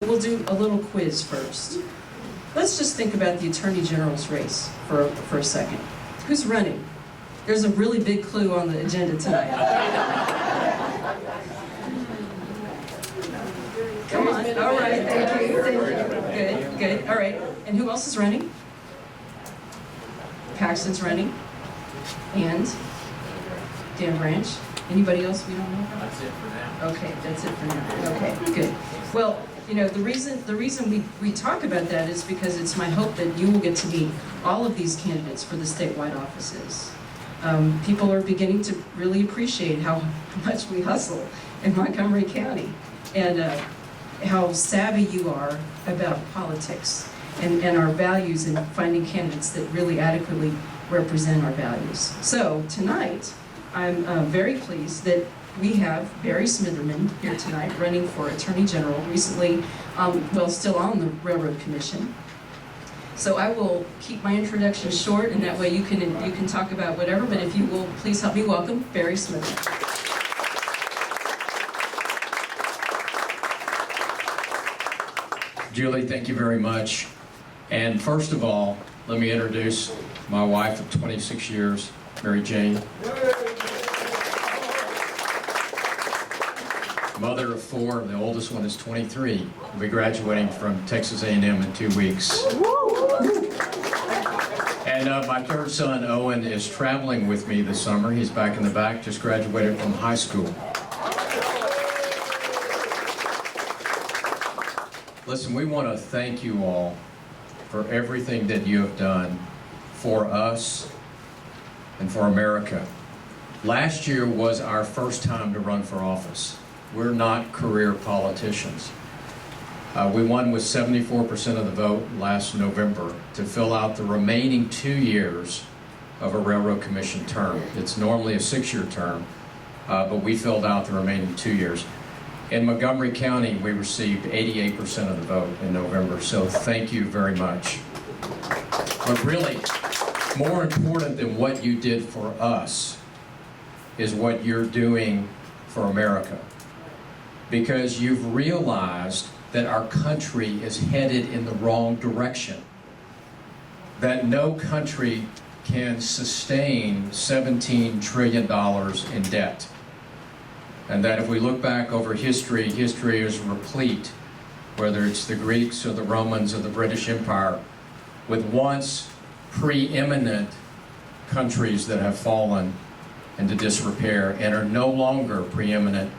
We'll do a little quiz first. Let's just think about the Attorney General's race for a second. Who's running? There's a really big clue on the agenda tonight. Come on. All right. Thank you. Good. Good. All right. And who else is running? Paxton's running. And Dan Branch. Anybody else we don't know about? That's it for now. Okay, that's it for now. Okay, good. Well, you know, the reason we talk about that is because it's my hope that you will get to meet all of these candidates for the statewide offices. People are beginning to really appreciate how much we hustle in Montgomery County and how savvy you are about politics and our values and finding candidates that really adequately represent our values. So tonight, I'm very pleased that we have Barry Smitherman here tonight running for Attorney General, recently, well, still on the Railroad Commission. So I will keep my introduction short, and that way you can talk about whatever, but if you will, please help me welcome Barry Smitherman. Julie, thank you very much. And first of all, let me introduce my wife of 26 years, Mary Jane. Mother of 4, the oldest one is 23. Will be graduating from Texas A&M in 2 weeks. And my third son, Owen, is traveling with me this summer. He's back in the back, just graduated from high school. Listen, we want to thank you all for everything that you have done for us and for America. Last year was our first time to run for office. We're not career politicians. We won with 74% of the vote last November to fill out the remaining 2 years of a Railroad Commission term. It's normally a 6-year term, but we filled out the remaining 2 years. In Montgomery County, we received 88% of the vote in November, so thank you very much. But really, more important than what you did for us is what you're doing for America. Because you've realized that our country is headed in the wrong direction. That no country can sustain $17 trillion in debt. And that if we look back over history, history is replete, whether it's the Greeks or the Romans or the British Empire, with once preeminent countries that have fallen into disrepair and are no longer preeminent.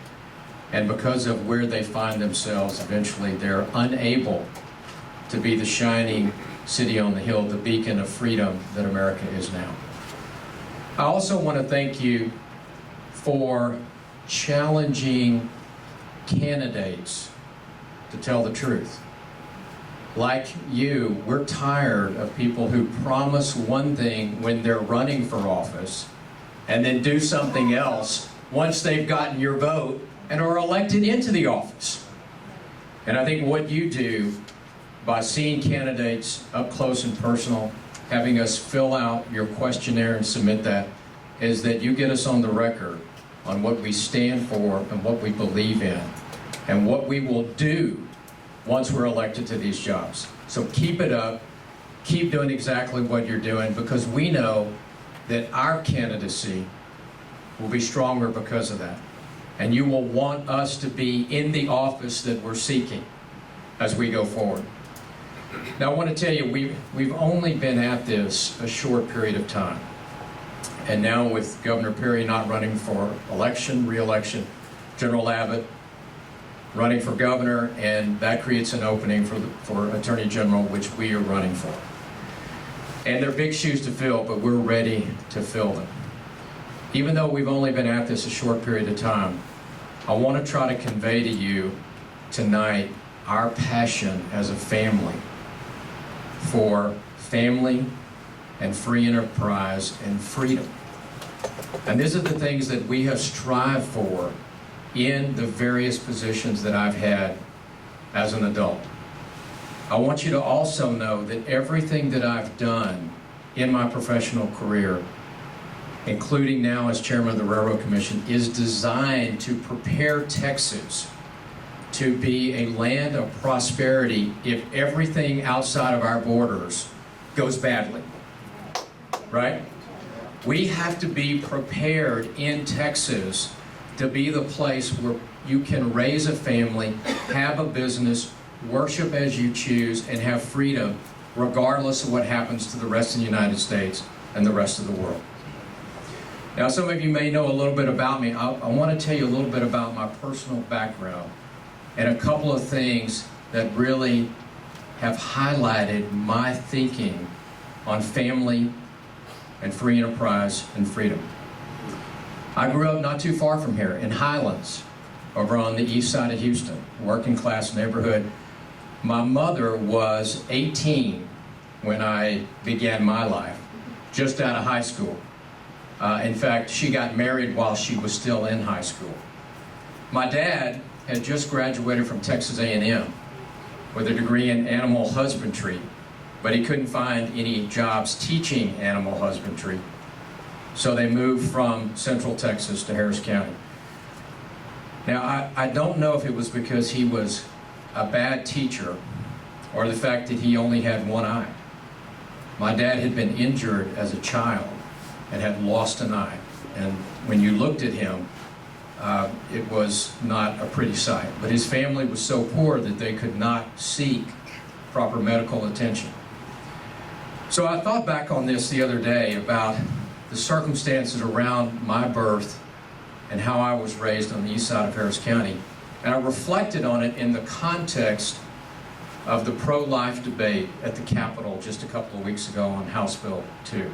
And because of where they find themselves, eventually they're unable to be the shining city on the hill, the beacon of freedom that America is now. I also want to thank you for challenging candidates to tell the truth. Like you, we're tired of people who promise one thing when they're running for office and then do something else once they've gotten your vote and are elected into the office. And I think what you do by seeing candidates up close and personal, having us fill out your questionnaire and submit that, is that you get us on the record on what we stand for and what we believe in and what we will do once we're elected to these jobs. So keep it up, keep doing exactly what you're doing, because we know that our candidacy will be stronger because of that. And you will want us to be in the office that we're seeking as we go forward. Now I want to tell you, we've only been at this a short period of time. And now with Governor Perry not running for election, re-election, General Abbott running for governor, and that creates an opening for Attorney General, which we are running for. And they're big shoes to fill, but we're ready to fill them. Even though we've only been at this a short period of time, I want to try to convey to you tonight our passion as a family for family and free enterprise and freedom. And these are the things that we have strived for in the various positions that I've had as an adult. I want you to also know that everything that I've done in my professional career, including now as chairman of the Railroad Commission, is designed to prepare Texas to be a land of prosperity if everything outside of our borders goes badly, right? We have to be prepared in Texas to be the place where you can raise a family, have a business, worship as you choose, and have freedom regardless of what happens to the rest of the United States and the rest of the world. Now, some of you may know a little bit about me. I want to tell you a little bit about my personal background and a couple of things that really have highlighted my thinking on family and free enterprise and freedom. I grew up not too far from here in Highlands, over on the east side of Houston, working class neighborhood. My mother was 18 when I began my life, just out of high school. In fact, she got married while she was still in high school. My dad had just graduated from Texas A&M with a degree in animal husbandry, but he couldn't find any jobs teaching animal husbandry. So they moved from Central Texas to Harris County. Now, I don't know if it was because he was a bad teacher or the fact that he only had one eye. My dad had been injured as a child and had lost an eye. And when you looked at him, it was not a pretty sight. But his family was so poor that they could not seek proper medical attention. So I thought back on this the other day about the circumstances around my birth and how I was raised on the east side of Harris County. And I reflected on it in the context of the pro-life debate at the Capitol just a couple of weeks ago on House Bill 2.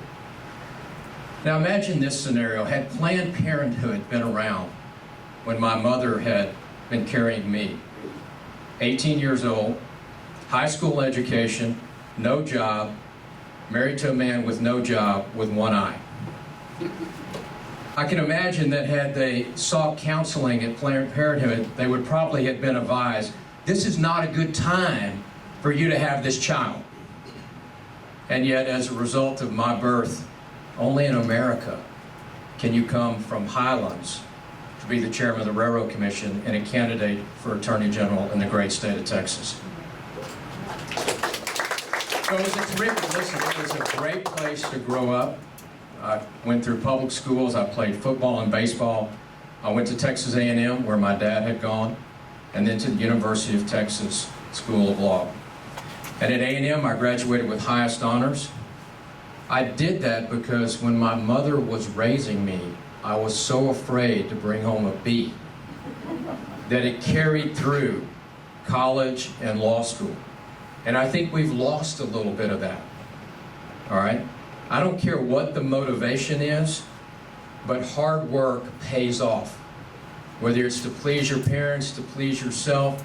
Now imagine this scenario. Had Planned Parenthood been around when my mother had been carrying me, 18 years old, high school education, no job, married to a man with no job with one eye. I can imagine that had they sought counseling at Planned Parenthood, they would probably have been advised, this is not a good time for you to have this child. And yet, as a result of my birth, only in America can you come from Highlands to be the chairman of the Railroad Commission and a candidate for Attorney General in the great state of Texas. So it was a terrific, listen, it was a great place to grow up. I went through public schools, I played football and baseball. I went to Texas A&M where my dad had gone, and then to the University of Texas School of Law. And at A&M I graduated with highest honors. I did that because when my mother was raising me, I was so afraid to bring home a B that it carried through college and law school. And I think we've lost a little bit of that, all right? I don't care what the motivation is, but hard work pays off. Whether it's to please your parents, to please yourself,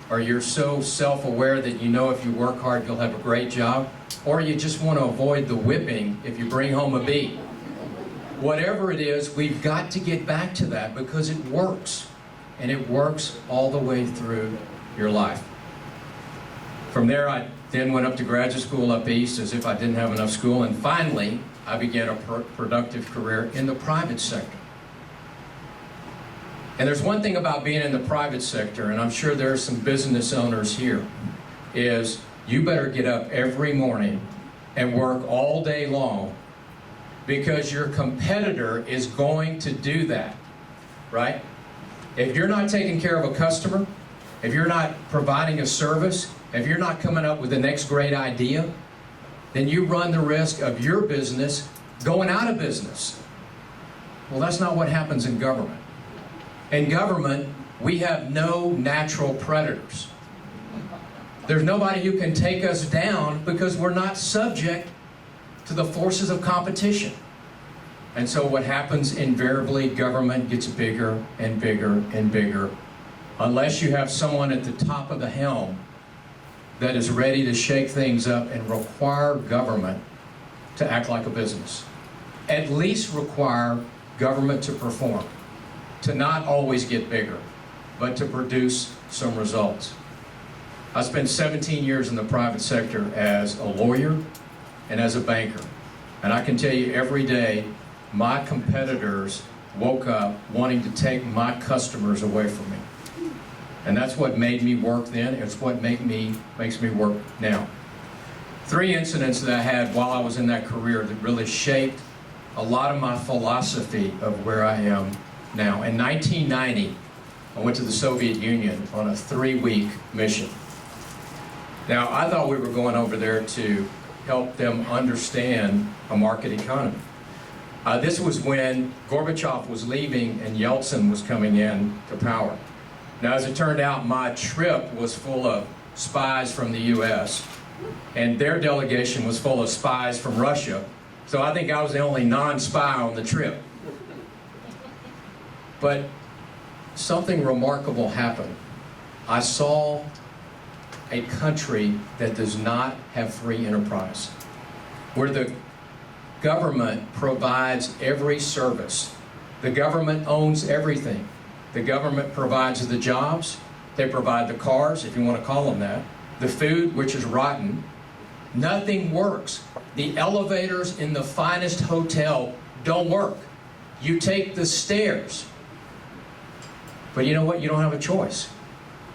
or you're so self-aware that you know if you work hard you'll have a great job, or you just want to avoid the whipping if you bring home a B. Whatever it is, we've got to get back to that because it works. And it works all the way through your life. From there, I then went up to graduate school up east as if I didn't have enough school, and finally, I began a productive career in the private sector. And there's one thing about being in the private sector, and I'm sure there are some business owners here, is you better get up every morning and work all day long because your competitor is going to do that, right? If you're not taking care of a customer, if you're not providing a service, if you're not coming up with the next great idea, then you run the risk of your business going out of business. Well, that's not what happens in government. In government, we have no natural predators. There's nobody who can take us down because we're not subject to the forces of competition. And so what happens invariably, government gets bigger and bigger and bigger unless you have someone at the top of the helm that is ready to shake things up and require government to act like a business. At least require government to perform, to not always get bigger, but to produce some results. I spent 17 years in the private sector as a lawyer and as a banker. And I can tell you every day, my competitors woke up wanting to take my customers away from me. And that's what made me work then. It's what makes me work now. 3 incidents that I had while I was in that career that really shaped a lot of my philosophy of where I am now. In 1990, I went to the Soviet Union on a 3-week mission. Now, I thought we were going over there to help them understand a market economy. This was when Gorbachev was leaving and Yeltsin was coming in to power. Now, as it turned out, my trip was full of spies from the U.S., and their delegation was full of spies from Russia, so I think I was the only non-spy on the trip. But something remarkable happened. I saw a country that does not have free enterprise, where the government provides every service. The government owns everything. The government provides the jobs, they provide the cars, if you want to call them that, the food, which is rotten. Nothing works. The elevators in the finest hotel don't work. You take the stairs. But you know what? You don't have a choice,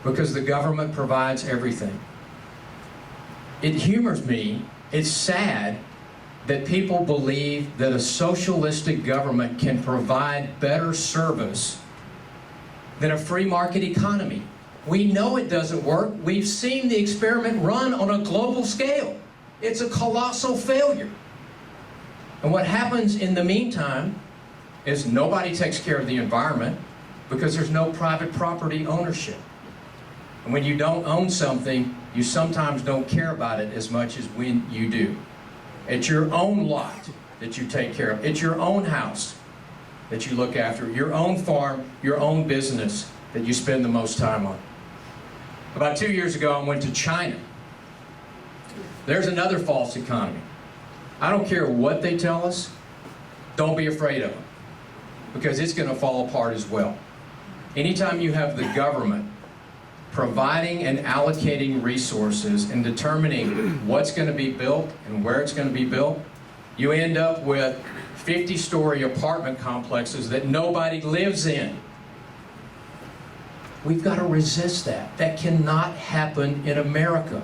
because the government provides everything. It humors me, it's sad that people believe that a socialistic government can provide better service than a free market economy. We know it doesn't work. We've seen the experiment run on a global scale. It's a colossal failure. And what happens in the meantime is nobody takes care of the environment because there's no private property ownership. And when you don't own something, you sometimes don't care about it as much as when you do. It's your own lot that you take care of. It's your own house that you look after, your own farm, your own business that you spend the most time on. About 2 years ago, I went to China. There's another false economy. I don't care what they tell us, don't be afraid of them, because it's going to fall apart as well. Anytime you have the government providing and allocating resources and determining what's going to be built and where it's going to be built, you end up with 50-story apartment complexes that nobody lives in. We've got to resist that. That cannot happen in America.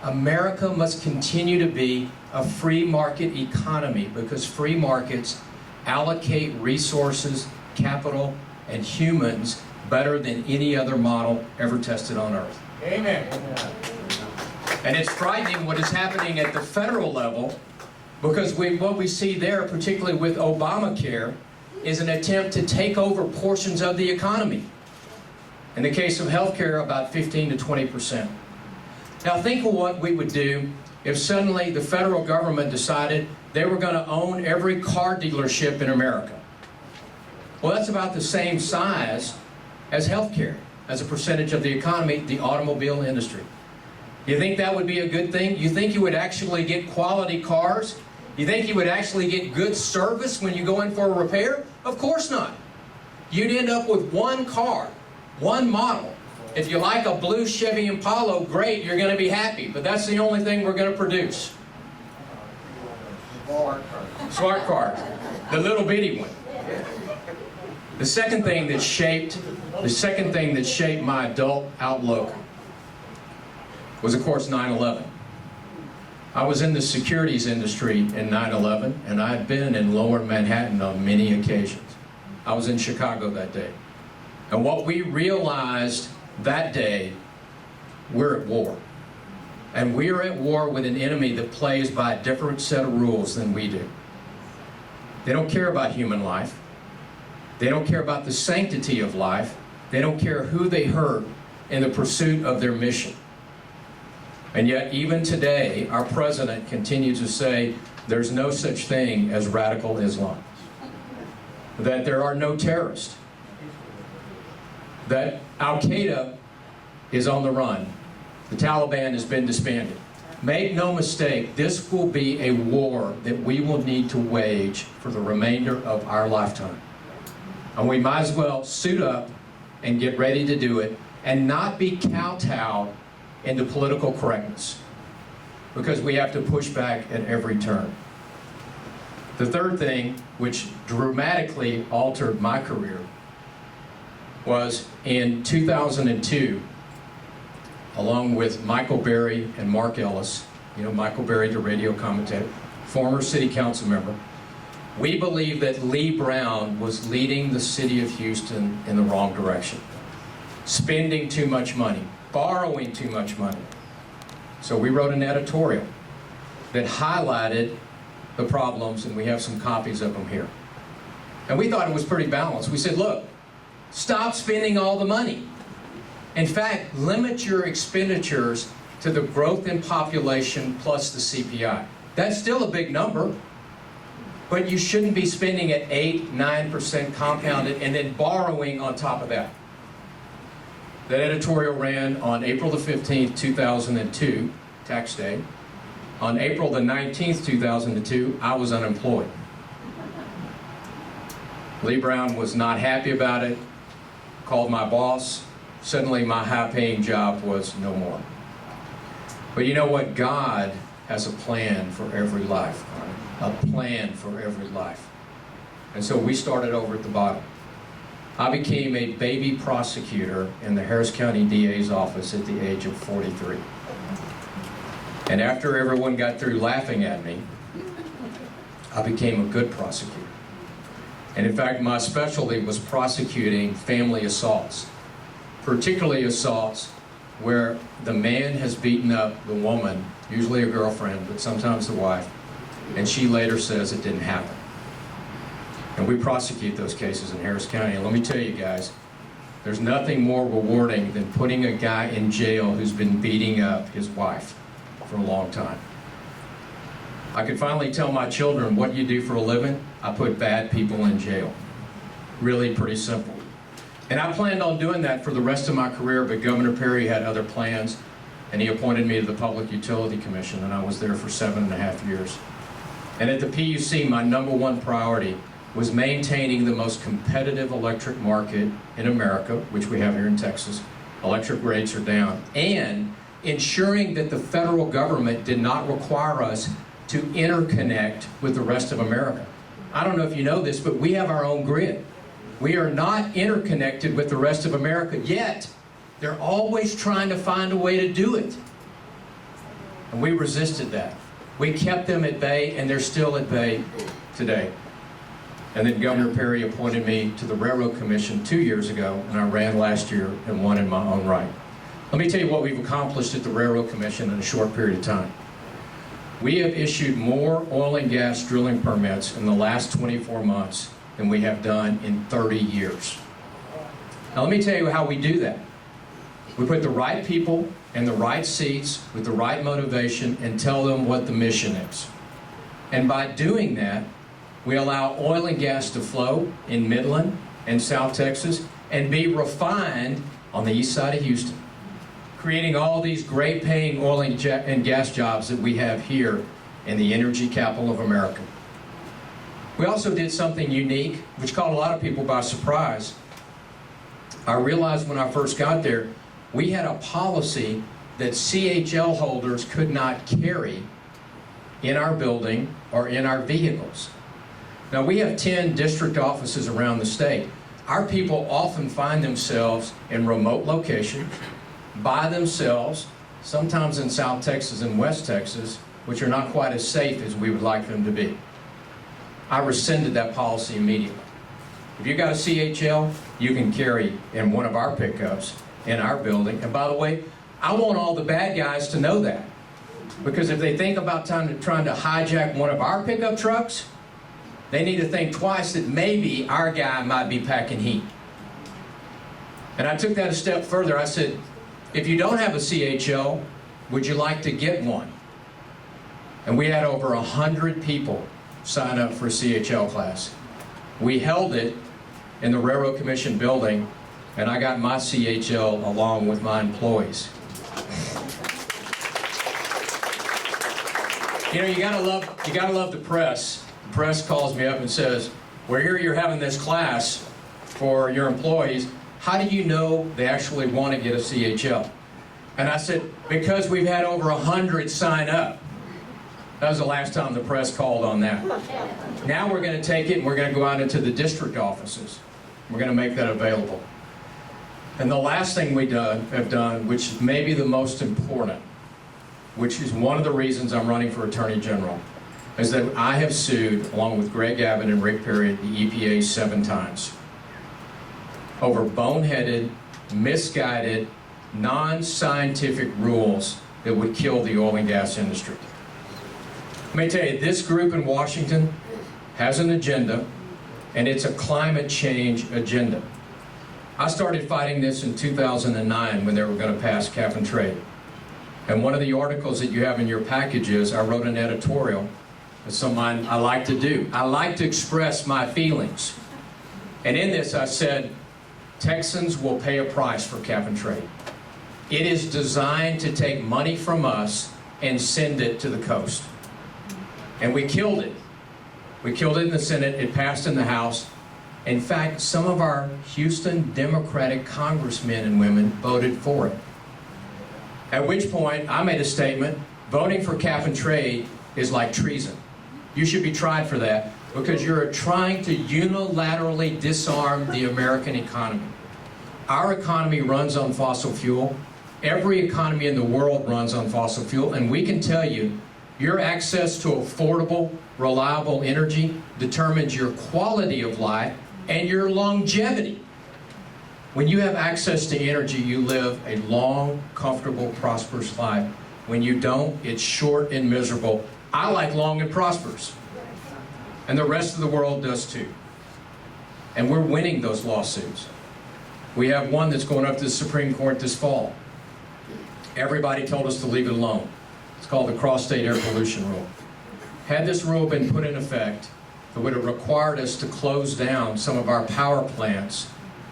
America must continue to be a free market economy, because free markets allocate resources, capital, and humans better than any other model ever tested on earth. Amen. And it's frightening what is happening at the federal level, because what we see there, particularly with Obamacare, is an attempt to take over portions of the economy. In the case of healthcare, about 15 to 20%. Now think of what we would do if suddenly the federal government decided they were going to own every car dealership in America. Well, that's about the same size as healthcare, as a percentage of the economy, the automobile industry. You think that would be a good thing? You think you would actually get quality cars? You think you would actually get good service when you go in for a repair? Of course not. You'd end up with one car, one model. If you like a blue Chevy Impala, great, you're going to be happy. But that's the only thing we're going to produce. Smart cars. The little bitty one. The second thing that shaped my adult outlook was, of course, 9/11. I was in the securities industry in 9/11, and I had been in Lower Manhattan on many occasions. I was in Chicago that day. And what we realized that day, we're at war. And we're at war with an enemy that plays by a different set of rules than we do. They don't care about human life. They don't care about the sanctity of life. They don't care who they hurt in the pursuit of their mission. And yet, even today, our president continues to say there's no such thing as radical Islam, that there are no terrorists, that Al-Qaeda is on the run, the Taliban has been disbanded. Make no mistake, this will be a war that we will need to wage for the remainder of our lifetime. And we might as well suit up and get ready to do it, and not be kowtowed into political correctness, because we have to push back at every turn. The third thing, which dramatically altered my career, was in 2002, along with Michael Barry and Mark Ellis, you know Michael Barry, the radio commentator, former city council member, we believe that Lee Brown was leading the city of Houston in the wrong direction. Spending too much money, borrowing too much money. So we wrote an editorial that highlighted the problems, and we have some copies of them here. And we thought it was pretty balanced. We said, look, stop spending all the money. In fact, limit your expenditures to the growth in population plus the CPI. That's still a big number, but you shouldn't be spending at 8-9% compounded and then borrowing on top of that. That editorial ran on April the 15th, 2002, tax day. On April the 19th, 2002, I was unemployed. Lee Brown was not happy about it, called my boss. Suddenly my high-paying job was no more. But you know what? God has a plan for every life, a plan for every life. And so we started over at the bottom. I became a baby prosecutor in the Harris County DA's office at the age of 43. And after everyone got through laughing at me, I became a good prosecutor. And in fact, my specialty was prosecuting family assaults, particularly assaults where the man has beaten up the woman, usually a girlfriend, but sometimes the wife, and she later says it didn't happen. And we prosecute those cases in Harris County. And let me tell you guys, there's nothing more rewarding than putting a guy in jail who's been beating up his wife for a long time. I could finally tell my children, what you do for a living? I put bad people in jail. Really pretty simple. And I planned on doing that for the rest of my career, but Governor Perry had other plans, and he appointed me to the Public Utility Commission, and I was there for 7.5 years. And at the PUC, my #1 priority was maintaining the most competitive electric market in America, which we have here in Texas. Electric rates are down. And ensuring that the federal government did not require us to interconnect with the rest of America. I don't know if you know this, but we have our own grid. We are not interconnected with the rest of America, yet they're always trying to find a way to do it. And we resisted that. We kept them at bay, and they're still at bay today. And then Governor Perry appointed me to the Railroad Commission 2 years ago, and I ran last year and won in my own right. Let me tell you what we've accomplished at the Railroad Commission in a short period of time. We have issued more oil and gas drilling permits in the last 24 months than we have done in 30 years. Now let me tell you how we do that. We put the right people in the right seats with the right motivation and tell them what the mission is. And by doing that, we allow oil and gas to flow in Midland and South Texas and be refined on the east side of Houston, creating all these great paying oil and gas jobs that we have here in the energy capital of America. We also did something unique, which caught a lot of people by surprise. I realized when I first got there, we had a policy that CHL holders could not carry in our building or in our vehicles. Now, we have 10 district offices around the state. Our people often find themselves in remote locations, by themselves, sometimes in South Texas and West Texas, which are not quite as safe as we would like them to be. I rescinded that policy immediately. If you got a CHL, you can carry in one of our pickups in our building. And by the way, I want all the bad guys to know that. Because if they think about trying to hijack one of our pickup trucks, they need to think twice that maybe our guy might be packing heat. And I took that a step further. I said, if you don't have a CHL, would you like to get one? And we had over 100 people sign up for a CHL class. We held it in the Railroad Commission building, and I got my CHL along with my employees. You know, you gotta love the press. The press calls me up and says, "Well, here you're having this class for your employees. How do you know they actually want to get a CHL?" And I said, because we've had over 100 sign up. That was the last time the press called on that. Now we're going to take it and we're going to go out into the district offices. We're going to make that available. And the last thing we have done, which is maybe the most important, which is one of the reasons I'm running for Attorney General, is that I have sued, along with Greg Abbott and Rick Perry, the EPA 7 times over boneheaded, misguided, non-scientific rules that would kill the oil and gas industry. Let me tell you, this group in Washington has an agenda, and it's a climate change agenda. I started fighting this in 2009 when they were going to pass cap and trade. And one of the articles that you have in your packages, I wrote an editorial. It's something I like to do. I like to express my feelings. And in this I said, Texans will pay a price for cap and trade. It is designed to take money from us and send it to the coast. And we killed it. We killed it in the Senate. It passed in the House. In fact, some of our Houston Democratic congressmen and women voted for it. At which point, I made a statement, voting for cap and trade is like treason. You should be tried for that because you're trying to unilaterally disarm the American economy. Our economy runs on fossil fuel. Every economy in the world runs on fossil fuel, and we can tell you, your access to affordable, reliable energy determines your quality of life and your longevity. When you have access to energy, you live a long, comfortable, prosperous life. When you don't, it's short and miserable. I like long and prosperous. And the rest of the world does too. And we're winning those lawsuits. We have one that's going up to the Supreme Court this fall. Everybody told us to leave it alone. It's called the Cross-State Air Pollution Rule. Had this rule been put in effect, it would have required us to close down some of our power plants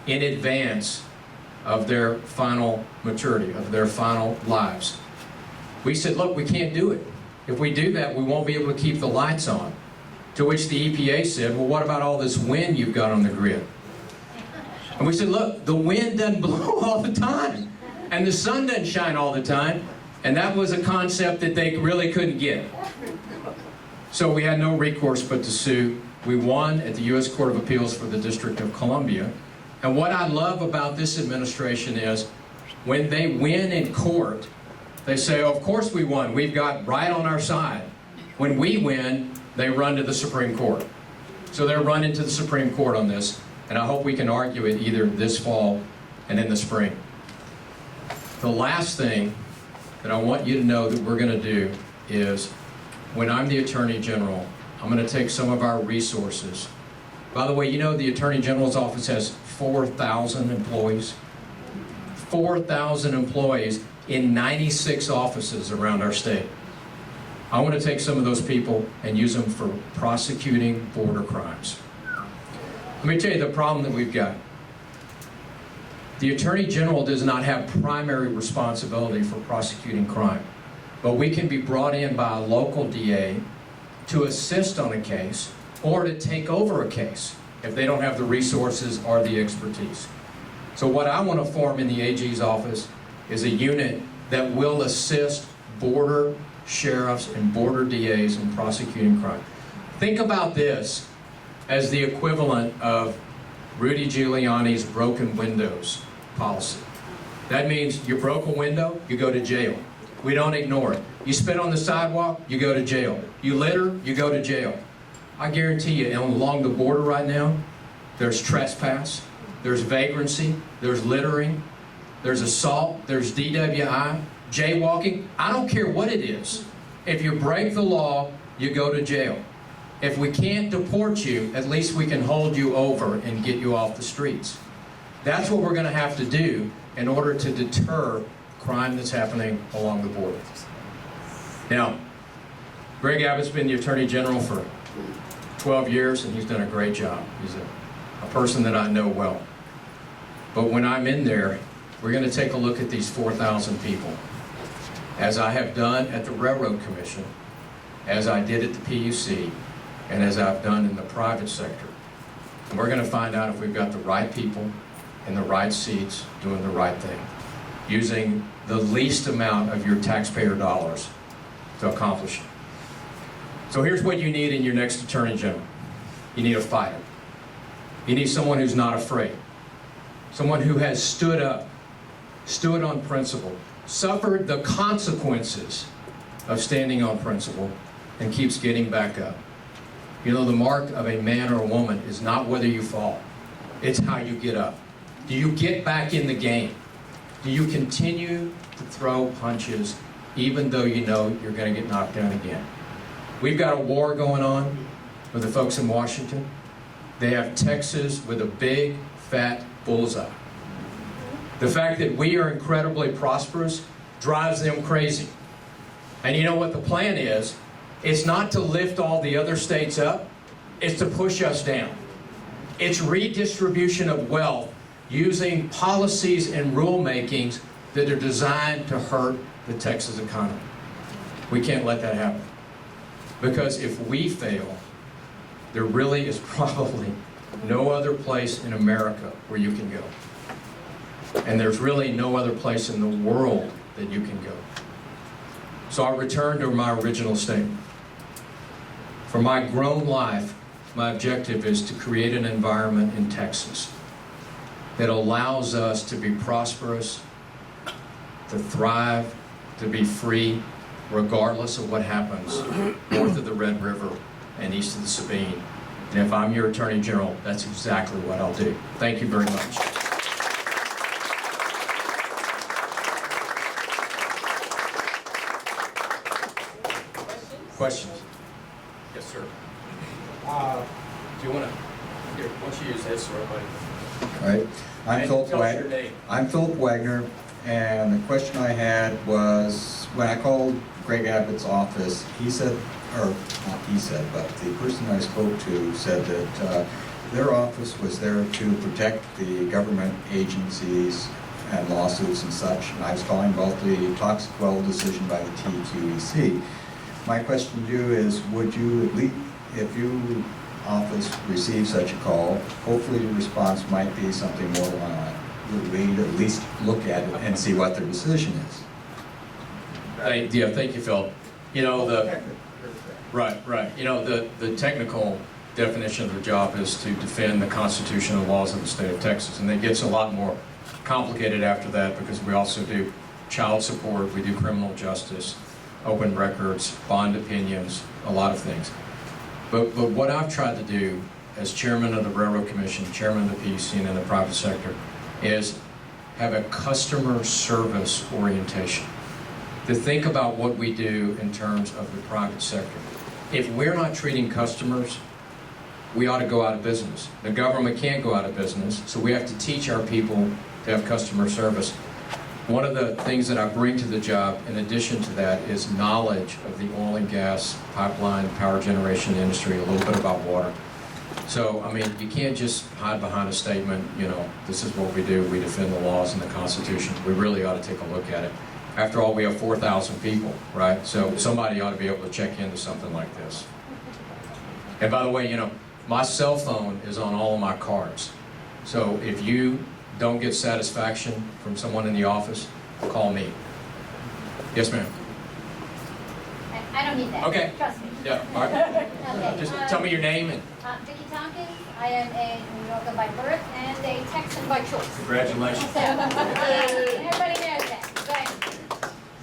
in advance of their final maturity, of their final lives. We said, look, we can't do it. If we do that, we won't be able to keep the lights on. To which the EPA said, well, what about all this wind you've got on the grid? And we said, look, the wind doesn't blow all the time, and the sun doesn't shine all the time, and that was a concept that they really couldn't get. So we had no recourse but to sue. We won at the U.S. Court of Appeals for the District of Columbia. And what I love about this administration is when they win in court, they say, oh, of course we won. We've got right on our side. When we win, they run to the Supreme Court. So they're running to the Supreme Court on this, and I hope we can argue it either this fall and in the spring. The last thing that I want you to know that we're going to do is when I'm the Attorney General, I'm going to take some of our resources. By the way, you know the Attorney General's office has 4,000 employees. 4,000 employees in 96 offices around our state. I want to take some of those people and use them for prosecuting border crimes. Let me tell you the problem that we've got. The Attorney General does not have primary responsibility for prosecuting crime, but we can be brought in by a local DA to assist on a case or to take over a case if they don't have the resources or the expertise. So what I want to form in the AG's office is a unit that will assist border sheriffs and border DAs in prosecuting crime. Think about this as the equivalent of Rudy Giuliani's broken windows policy. That means you broke a window, you go to jail. We don't ignore it. You spit on the sidewalk, you go to jail. You litter, you go to jail. I guarantee you, along the border right now, there's trespass, there's vagrancy, there's littering, there's assault, there's DWI, jaywalking. I don't care what it is. If you break the law, you go to jail. If we can't deport you, at least we can hold you over and get you off the streets. That's what we're going to have to do in order to deter crime that's happening along the border. Now, Greg Abbott's been the Attorney General for 12 years, and he's done a great job. He's a person that I know well. But when I'm in there, we're going to take a look at these 4,000 people, as I have done at the Railroad Commission, as I did at the PUC, and as I've done in the private sector. And we're going to find out if we've got the right people in the right seats doing the right thing, using the least amount of your taxpayer dollars to accomplish it. So here's what you need in your next Attorney General. You need a fighter. You need someone who's not afraid someone who has stood up, stood on principle, suffered the consequences of standing on principle, and keeps getting back up. You know, the mark of a man or a woman is not whether you fall, it's how you get up. Do you get back in the game? Do you continue to throw punches even though you know you're going to get knocked down again? We've got a war going on with the folks in Washington. They have Texas with a big, fat bullseye. The fact that we are incredibly prosperous drives them crazy. And you know what the plan is? It's not to lift all the other states up, it's to push us down. It's redistribution of wealth using policies and rulemakings that are designed to hurt the Texas economy. We can't let that happen. Because if we fail, there really is probably no other place in America where you can go. And there's really no other place in the world that you can go. So I return to my original statement. For my grown life, my objective is to create an environment in Texas that allows us to be prosperous, to thrive, to be free, regardless of what happens north of the Red River and east of the Sabine. And if I'm your Attorney General, that's exactly what I'll do. Thank you very much. Questions? Yes, sir. Do you want to? Here, why don't you use this, sir, buddy? All right. Tell us your name. I'm Philip Wagner, and the question I had was, when I called Greg Abbott's office, he said, or not he said, but the person I spoke to said that their office was there to protect the government agencies and lawsuits and such, and I was calling about the toxic well decision by the TQEC. My question to you is, would you, at least, if you office receive such a call, hopefully your response might be something more along the line. We need to at least look at it and see what their decision is. Yeah, thank you, Phil. You know, right. You know, the technical definition of the job is to defend the Constitution and laws of the state of Texas, and it gets a lot more complicated after that because we also do child support, we do criminal justice, open records, bond opinions, a lot of things. But what I've tried to do as chairman of the Railroad Commission, chairman of the PUC, and in the private sector is have a customer service orientation. To think about what we do in terms of the private sector. If we're not treating customers, we ought to go out of business. The government can't go out of business, so we have to teach our people to have customer service. One of the things that I bring to the job, in addition to that, is knowledge of the oil and gas, pipeline, power generation industry, a little bit about water. So, I mean, you can't just hide behind a statement, you know, this is what we do, we defend the laws and the Constitution. We really ought to take a look at it. After all, we have 4,000 people, right? So somebody ought to be able to check into something like this. And by the way, you know, my cell phone is on all of my cards. So if you don't get satisfaction from someone in the office, call me. Yes, ma'am. I don't need that. Okay. Trust me. Yeah, all right. Okay. Just tell me your name and Vicki Tompkins. I am a New Yorker by birth and a Texan by choice. congratulations. So, everybody knows that. But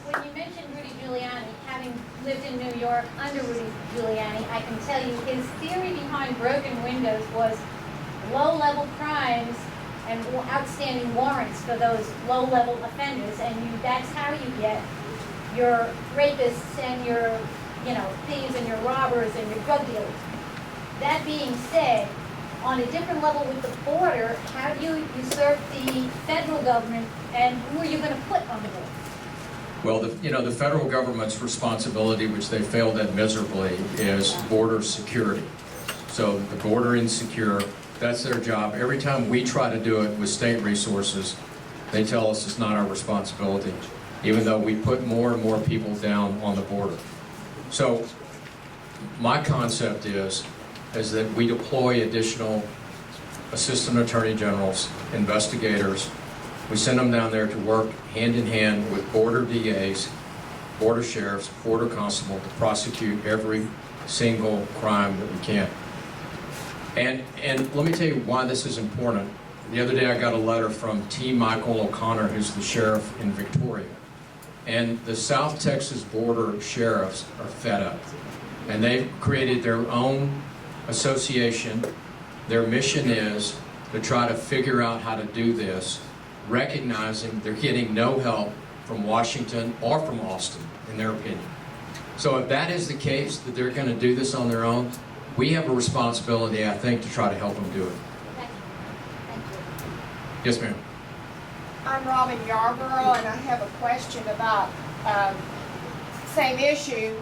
when you mentioned Rudy Giuliani, having lived in New York under Rudy Giuliani, I can tell you his theory behind broken windows was low-level crimes and outstanding warrants for those low-level offenders, and that's how you get your rapists and your, thieves and your robbers and your drug dealers. That being said, on a different level with the border, how do you usurp the federal government, and who are you going to put on the border? Well, the federal government's responsibility, which they failed at miserably, is border security. So the border insecure, that's their job. Every time we try to do it with state resources, they tell us it's not our responsibility, even though we put more and more people down on the border. So my concept is that we deploy additional assistant attorney generals, investigators. We send them down there to work hand in hand with border DAs, border sheriffs, border constable to prosecute every single crime that we can. And let me tell you why this is important. The other day I got a letter from T. Michael O'Connor, who's the sheriff in Victoria. And the South Texas border sheriffs are fed up. And they've created their own association. Their mission is to try to figure out how to do this, recognizing they're getting no help from Washington or from Austin, in their opinion. So if that is the case, that they're going to do this on their own, we have a responsibility, I think, to try to help them do it. Yes, ma'am. I'm Robin Yarborough, and I have a question about same issue.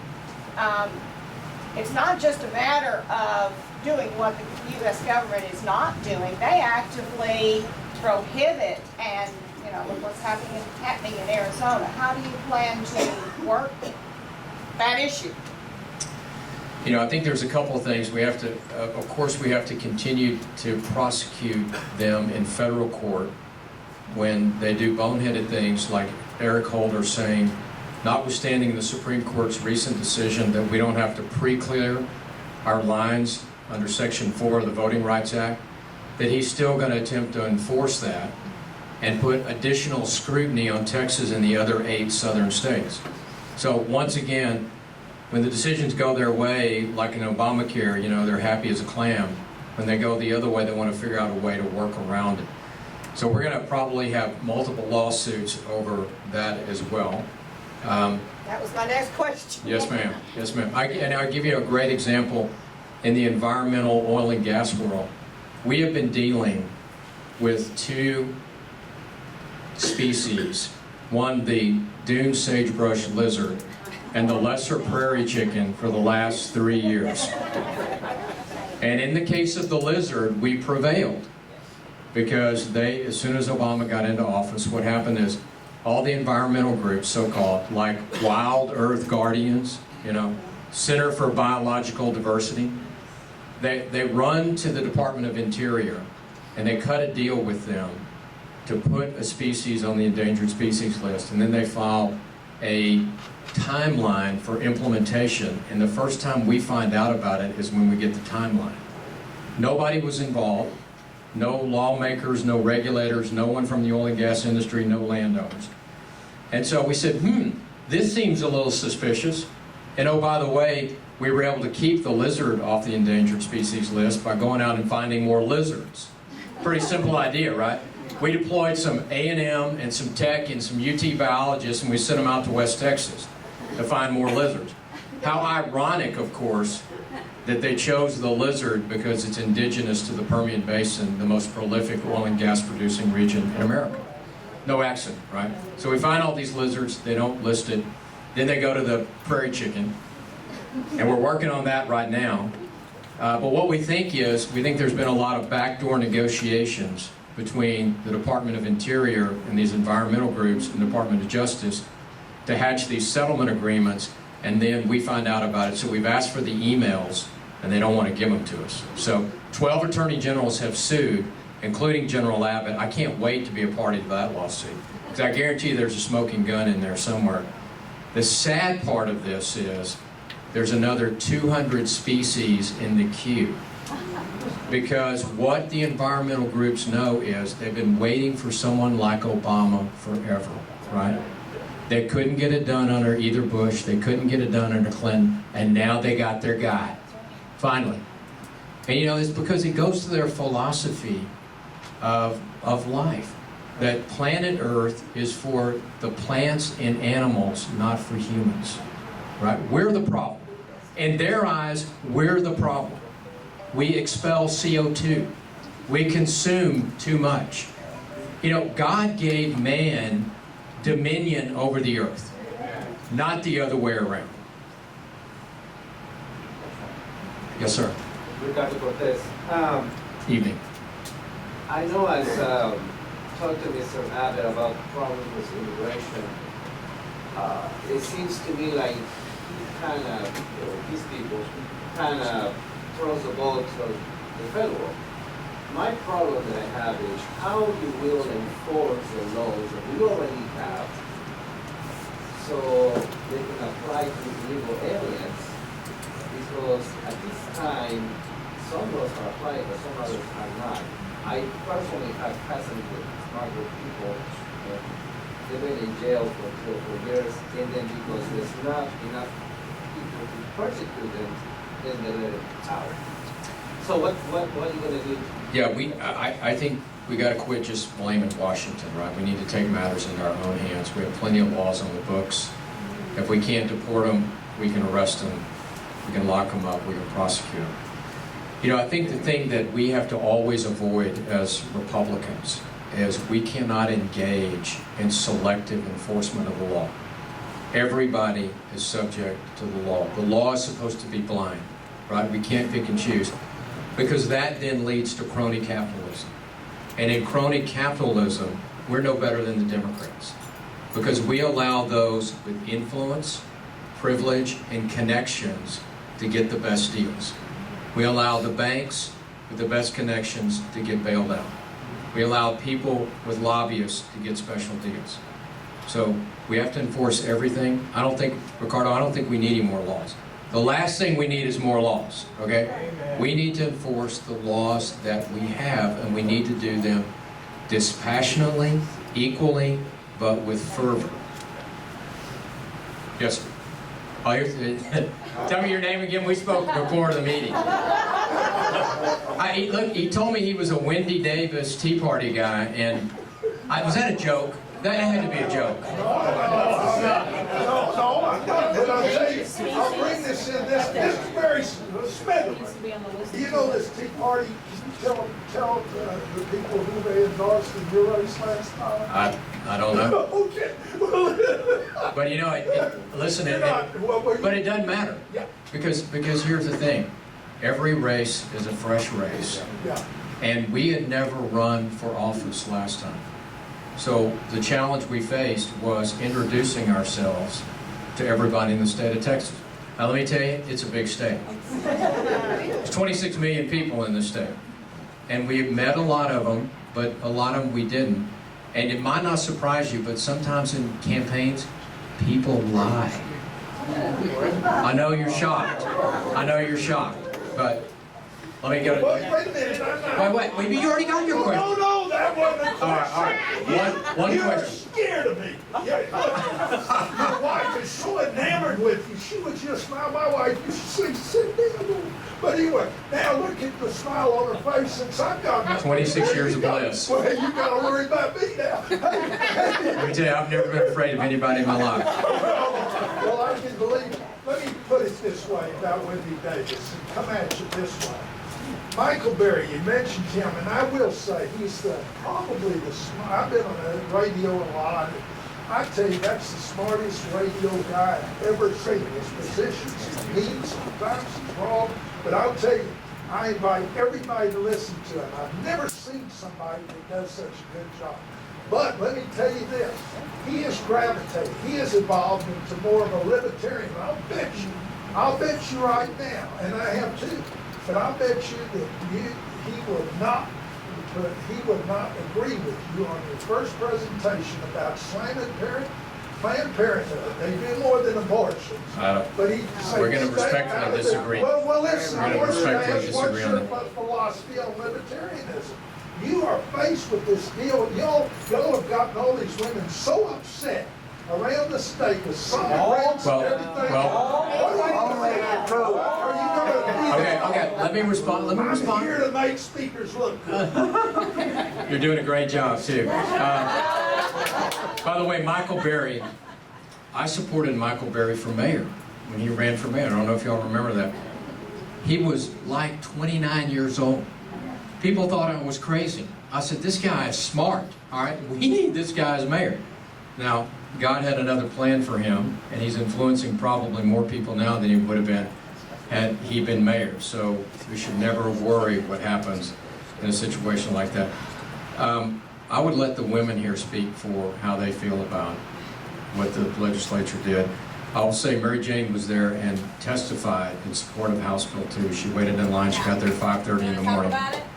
It's not just a matter of doing what the U.S. government is not doing. They actively prohibit, and you know, look what's happening in Arizona. How do you plan to work that issue? You know, I think there's a couple of things. We have to, of course, we have to continue to prosecute them in federal court when they do boneheaded things like Eric Holder saying, notwithstanding the Supreme Court's recent decision that we don't have to pre-clear our lines under Section 4 of the Voting Rights Act, that he's still going to attempt to enforce that and put additional scrutiny on Texas and the other 8 southern states. So once again, when the decisions go their way, like in Obamacare, you know, they're happy as a clam. When they go the other way, they want to figure out a way to work around it. So we're going to probably have multiple lawsuits over that as well. That was my next question. Yes, ma'am. Yes, ma'am. And I'll give you a great example in the environmental oil and gas world. We have been dealing with 2 species. One, the dune sagebrush lizard, and the lesser prairie chicken for the last 3 years. And in the case of the lizard, we prevailed because they, as soon as Obama got into office, what happened is all the environmental groups, so-called, like Wild Earth Guardians, you know, Center for Biological Diversity, they run to the Department of Interior and they cut a deal with them to put a species on the endangered species list, and then they file a timeline for implementation, and the first time we find out about it is when we get the timeline. Nobody was involved, no lawmakers, no regulators, no one from the oil and gas industry, no landowners. And so we said, this seems a little suspicious. And oh, by the way, we were able to keep the lizard off the endangered species list by going out and finding more lizards. Pretty simple idea, right? We deployed some A&M and some tech and some UT biologists, and we sent them out to West Texas to find more lizards. How ironic, of course, that they chose the lizard because it's indigenous to the Permian Basin, the most prolific oil and gas producing region in America. No accident, right? So we find all these lizards, they don't list it. Then they go to the prairie chicken, and we're working on that right now. But what we think is, we think there's been a lot of backdoor negotiations between the Department of Interior and these environmental groups and the Department of Justice to hatch these settlement agreements, and then we find out about it. So we've asked for the emails, and they don't want to give them to us. So 12 attorney generals have sued, including General Abbott. I can't wait to be a party to that lawsuit, because I guarantee there's a smoking gun in there somewhere. The sad part of this is there's another 200 species in the queue, because what the environmental groups know is they've been waiting for someone like Obama forever, right? They couldn't get it done under either Bush, they couldn't get it done under Clinton, and now they got their guy, finally. And you know, it's because it goes to their philosophy of life, that planet Earth is for the plants and animals, not for humans, right? We're the problem. In their eyes, we're the problem. We expel CO2. We consume too much. You know, God gave man dominion over the earth, not the other way around. Yes, sir. Ricardo Cortez. Evening. I know I talked to Mr. Abbott about problems with immigration. It seems to me like he kind of, these people, kind of throws the ball to the federal. My problem that I have is how you will enforce the laws that we already have so they can apply to illegal aliens, because at this time some laws are applied but some others are not. I personally have cousins with smart group people, and they've been in jail for 3 or 4 years, and then because there's not enough people to persecute them, then they let it out. So what are you gonna do? Yeah, I think we gotta quit just blaming Washington, right? We need to take matters into our own hands. We have plenty of laws on the books. If we can't deport them, we can arrest them, we can lock them up, we can prosecute them. You know, I think the thing that we have to always avoid as Republicans is we cannot engage in selective enforcement of the law. Everybody is subject to the law. The law is supposed to be blind, right? We can't pick and choose, because that then leads to crony capitalism. And in crony capitalism, we're no better than the Democrats, because we allow those with influence, privilege, and connections to get the best deals. We allow the banks with the best connections to get bailed out. We allow people with lobbyists to get special deals. So we have to enforce everything. Ricardo, I don't think we need any more laws. The last thing we need is more laws, okay? We need to enforce the laws that we have, and we need to do them dispassionately, equally, but with fervor. Yes, sir. Oh, tell me your name again. We spoke before the meeting. Look, he told me he was a Wendy Davis Tea Party guy, and was that a joke? That had to be a joke. I'll bring this in. This is Barry Smitherman. You know this Tea Party? Tell the people who they endorsed in your race last time. I don't know. Okay. But you know, listen, but it doesn't matter. Yeah. Because here's the thing. Every race is a fresh race. Yeah. And we had never run for office last time. So the challenge we faced was introducing ourselves to everybody in the state of Texas. Now let me tell you, it's a big state. There's 26 million people in this state. And we met a lot of them, but a lot of them we didn't. And it might not surprise you, but sometimes in campaigns, people lie. I know you're shocked. I know you're shocked, but let me go. Wait a minute. Wait, you already got your question. No, that wasn't a question. All right. One You're question. scared of me. My wife is so enamored with you. She was just smile. My wife used to sit down. But anyway, now look at the smile on her face since I've got 26 years of bliss. Well, you got to worry about me now. Let me tell you, I've never been afraid of anybody in my life. Well, I can believe. Let me put it this way about Wendy Davis and come at you this way. Michael Berry, you mentioned him, and I will say he's probably the smart. I've been on the radio a lot. I tell you, that's the smartest radio guy I've ever seen. His positions, he means, sometimes he's wrong, but I'll tell you, I invite everybody to listen to him. I've never seen somebody that does such a good job. But let me tell you this, he has gravitated, he has evolved into more of a libertarian. I'll bet you right now, and I have too, but I'll bet you that he would not agree with you on your first presentation about Planned Parenthood. They do more than abortions. But We're going to respectfully disagree. Well, listen, We're going to respectfully disagree on that. what's your philosophy on libertarianism? You are faced with this deal. Y'all have gotten all these women so upset around the state with some grants and everything. Okay, let me respond. I'm here to make speakers look good. You're doing a great job, too. By the way, Michael Berry, I supported Michael Berry for mayor when he ran for mayor. I don't know if y'all remember that. He was like 29 years old. People thought I was crazy. I said, this guy is smart, all right? We need this guy as mayor. Now, God had another plan for him, and he's influencing probably more people now than he would have been had he been mayor. So we should never worry what happens in a situation like that. I would let the women here speak for how they feel about what the legislature did. I'll say Mary Jane was there and testified in support of House Bill 2. She waited in line. She got there at 5:30 in the morning.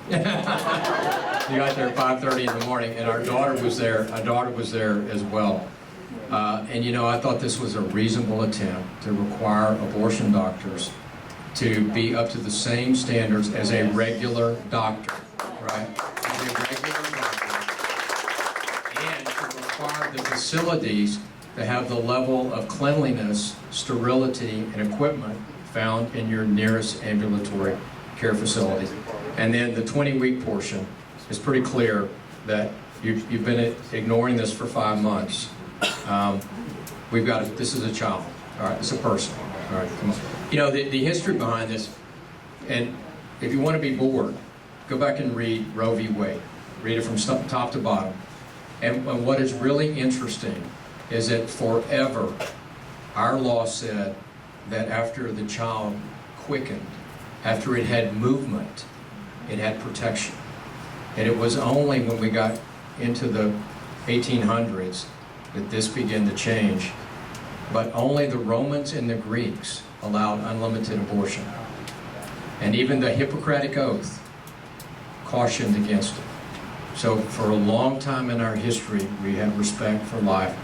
She got there at 5:30 in the morning, and our daughter was there. Our daughter was there as well. And you know, I thought this was a reasonable attempt to require abortion doctors to be up to the same standards as a regular doctor, right? require the facilities to have the level of cleanliness, sterility, and equipment found in your nearest ambulatory care facility. And then the 20-week portion is pretty clear that you've been ignoring this for 5 months. We've got it. This is a child. All right, it's a person. All right, come on. You know, the history behind this, and if you want to be bored, go back and read Roe v. Wade. Read it from top to bottom. And what is really interesting is that forever, our law said that after the child quickened, after it had movement, it had protection. And it was only when we got into the 1800s that this began to change. But only the Romans and the Greeks allowed unlimited abortion. And even the Hippocratic Oath cautioned against it. So for a long time in our history, we had respect for life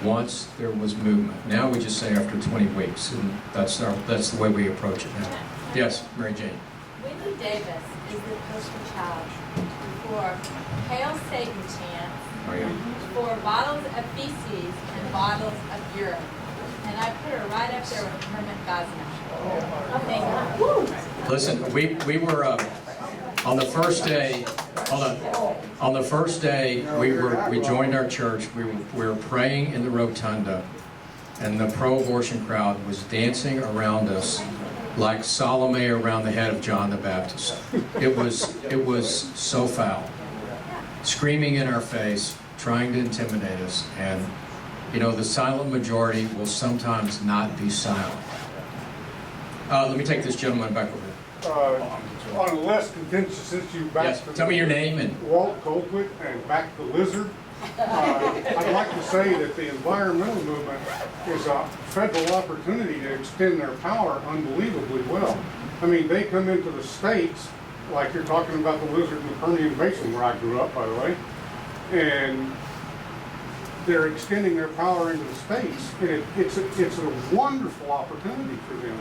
once there was movement. Now we just say after 20 weeks, and that's the way we approach it now. Yes, Mary Jane. Wendy Davis is the poster child for Hail Satan chants, Oh, yeah. for bottles of feces and bottles of urine. And I put her right up there with Hermit Gosnell. Thank you. Listen, we were on the first day. Hold on. On the first day, we joined our church. We were praying in the rotunda, and the pro-abortion crowd was dancing around us like Salome around the head of John the Baptist. It was so foul, screaming in our face, trying to intimidate us, and you know, the silent majority will sometimes not be silent. Let me take this gentleman back over here. On a less contentious issue, Yes, tell me your name and... Walt Colquitt and back to Lizard. I'd like to say that the environmental movement is a federal opportunity to extend their power unbelievably well. I mean, they come into the states, like you're talking about the Lizard in the Permian Basin, where I grew up, by the way, and they're extending their power into the states, and it's a wonderful opportunity for them.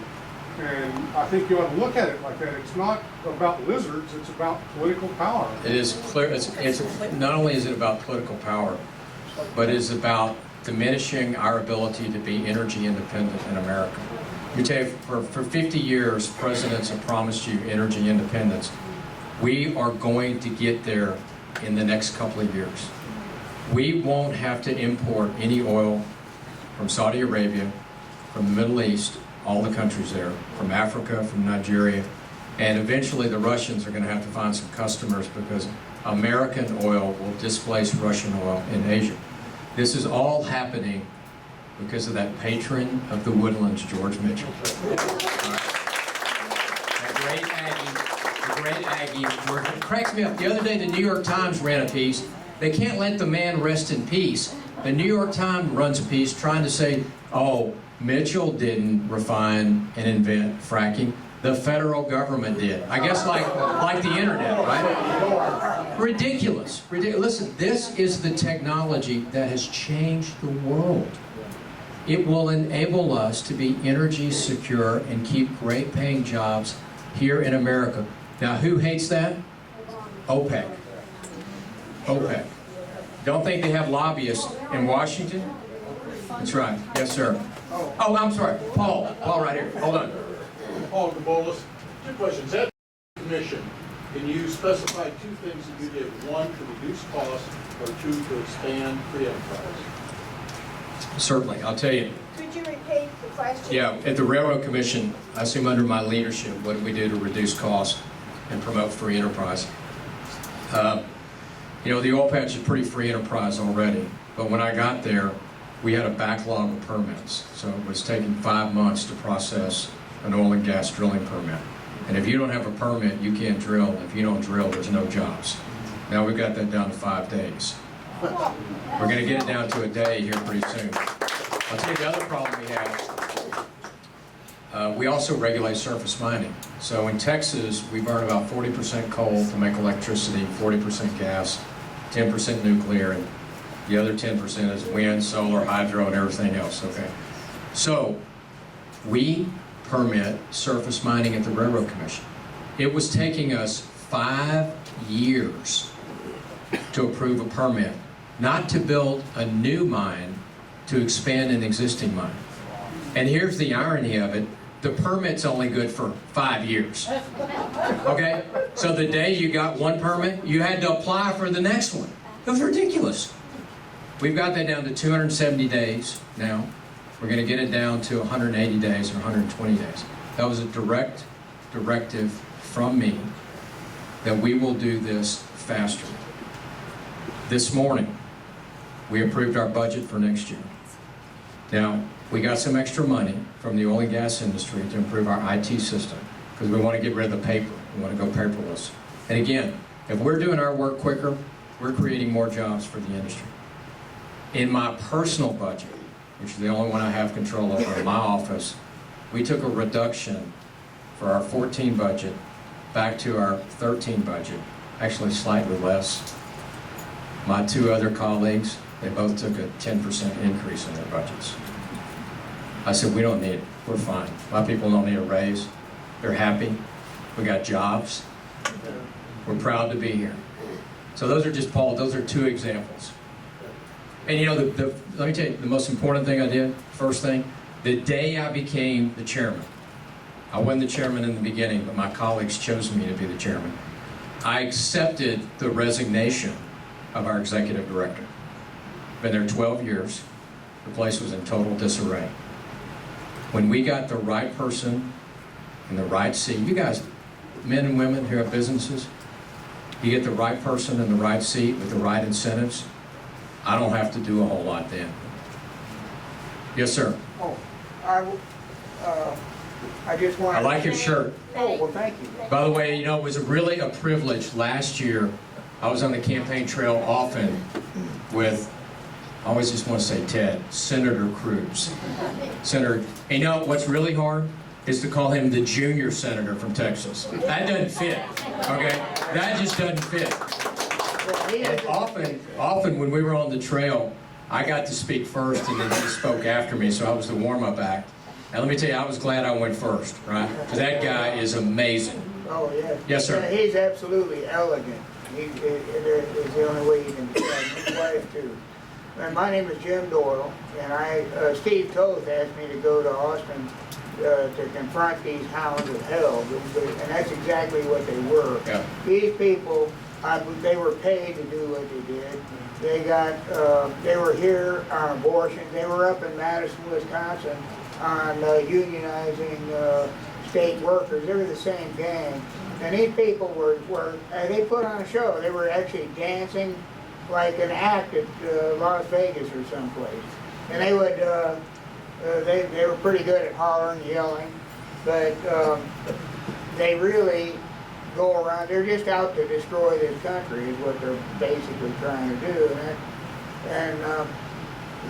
And I think you ought to look at it like that. It's not about lizards, it's about political power. It is clear, it's not only is it about political power, but it is about diminishing our ability to be energy independent in America. Let me tell you, for 50 years, presidents have promised you energy independence. We are going to get there in the next couple of years. We won't have to import any oil from Saudi Arabia, from the Middle East, all the countries there, from Africa, from Nigeria, and eventually the Russians are going to have to find some customers because American oil will displace Russian oil in Asia. This is all happening because of that patron of the woodlands, George Mitchell. The great Aggie, George. It cracks me up. The other day, the New York Times ran a piece. They can't let the man rest in peace. The New York Times runs a piece trying to say, oh, Mitchell didn't refine and invent fracking. The federal government did. I guess like the internet, right? Ridiculous. Listen, this is the technology that has changed the world. It will enable us to be energy secure and keep great paying jobs here in America. Now, who hates that? OPEC. OPEC. Don't think they have lobbyists in Washington? That's right. Yes, sir. Oh, I'm sorry. Paul. Paul right here. Hold on. Paul Gabolis. Two questions. That commission, can you specify two things that you did? One, to reduce costs, or two, to expand free enterprise? Certainly. I'll tell you. Could you repeat the question? Yeah, at the Railroad Commission, I assume under my leadership, what did we do to reduce costs and promote free enterprise? You know, the oil patch is pretty free enterprise already, but when I got there, we had a backlog of permits. So it was taking 5 months to process an oil and gas drilling permit. And if you don't have a permit, you can't drill. If you don't drill, there's no jobs. Now we've got that down to 5 days. We're going to get it down to a day here pretty soon. I'll tell you the other problem we have. We also regulate surface mining. So in Texas, we burn about 40% coal to make electricity, 40% gas, 10% nuclear, and the other 10% is wind, solar, hydro, and everything else, okay? So we permit surface mining at the Railroad Commission. It was taking us 5 years to approve a permit. not to build a new mine, to expand an existing mine. And here's the irony of it, the permit's only good for 5 years. Okay? So the day you got one permit, you had to apply for the next one. It was ridiculous. We've got that down to 270 days now. We're going to get it down to 180 days or 120 days. That was a direct directive from me that we will do this faster. This morning, we approved our budget for next year. Now, we got some extra money from the oil and gas industry to improve our IT system because we want to get rid of the paper. We want to go paperless. And again, if we're doing our work quicker, we're creating more jobs for the industry. In my personal budget, which is the only one I have control over in my office, we took a reduction for our 14 budget back to our 13 budget, actually slightly less. My two other colleagues, they both took a 10% increase in their budgets. I said, we don't need it, we're fine. My people don't need a raise, they're happy, we got jobs, we're proud to be here. So those are just, Paul, those are two examples. And you know, let me tell you, the most important thing I did, first thing, the day I became the chairman, I wasn't the chairman in the beginning, but my colleagues chose me to be the chairman. I accepted the resignation of our executive director. Been there 12 years, the place was in total disarray. When we got the right person in the right seat, you guys, men and women who have businesses, you get the right person in the right seat with the right incentives, I don't have to do a whole lot then. Yes, sir. Oh, I just want. I like your shirt. Oh, well, thank you. By the way, you know, it was really a privilege. Last year, I was on the campaign trail often with, I always just want to say Ted, Senator Cruz. Senator, and you know what's really hard is to call him the junior senator from Texas. That doesn't fit, okay? That just doesn't fit. And often when we were on the trail, I got to speak first and then he spoke after me, so I was the warm-up act. And let me tell you, I was glad I went first, right? Because that guy is amazing. Oh, yeah. Yes, sir. Yeah, he's absolutely elegant. It's the only way you can describe him. His wife, too. And my name is Jim Doyle, and Steve Toth asked me to go to Austin to confront these hounds of hell, and that's exactly what they were. Yeah. These people, they were paid to do what they did. They were here on abortion. They were up in Madison, Wisconsin on unionizing state workers. They were the same gang. And these people they put on a show. They were actually dancing like an act at Las Vegas or someplace. And they would, they were pretty good at hollering, yelling, but they really go around, they're just out to destroy this country is what they're basically trying to do. And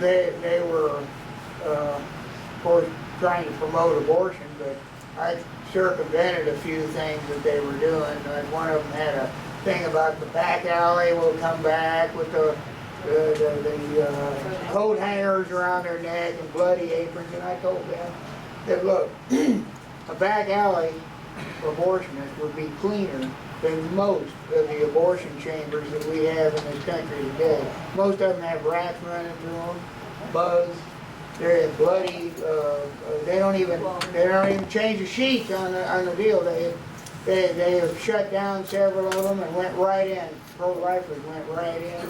they were, of course, trying to promote abortion, but I circumvented a few things that they were doing. And one of them had a thing about the back alley will come back with the coat hangers around their neck and bloody aprons, and I told them that, look, a back alley abortionist would be cleaner than most of the abortion chambers that we have in this country today. Most of them have rats running through them, bugs. They're bloody. They don't even change the sheets on the deal. They have shut down several of them and went right in. Pro-lifers went right in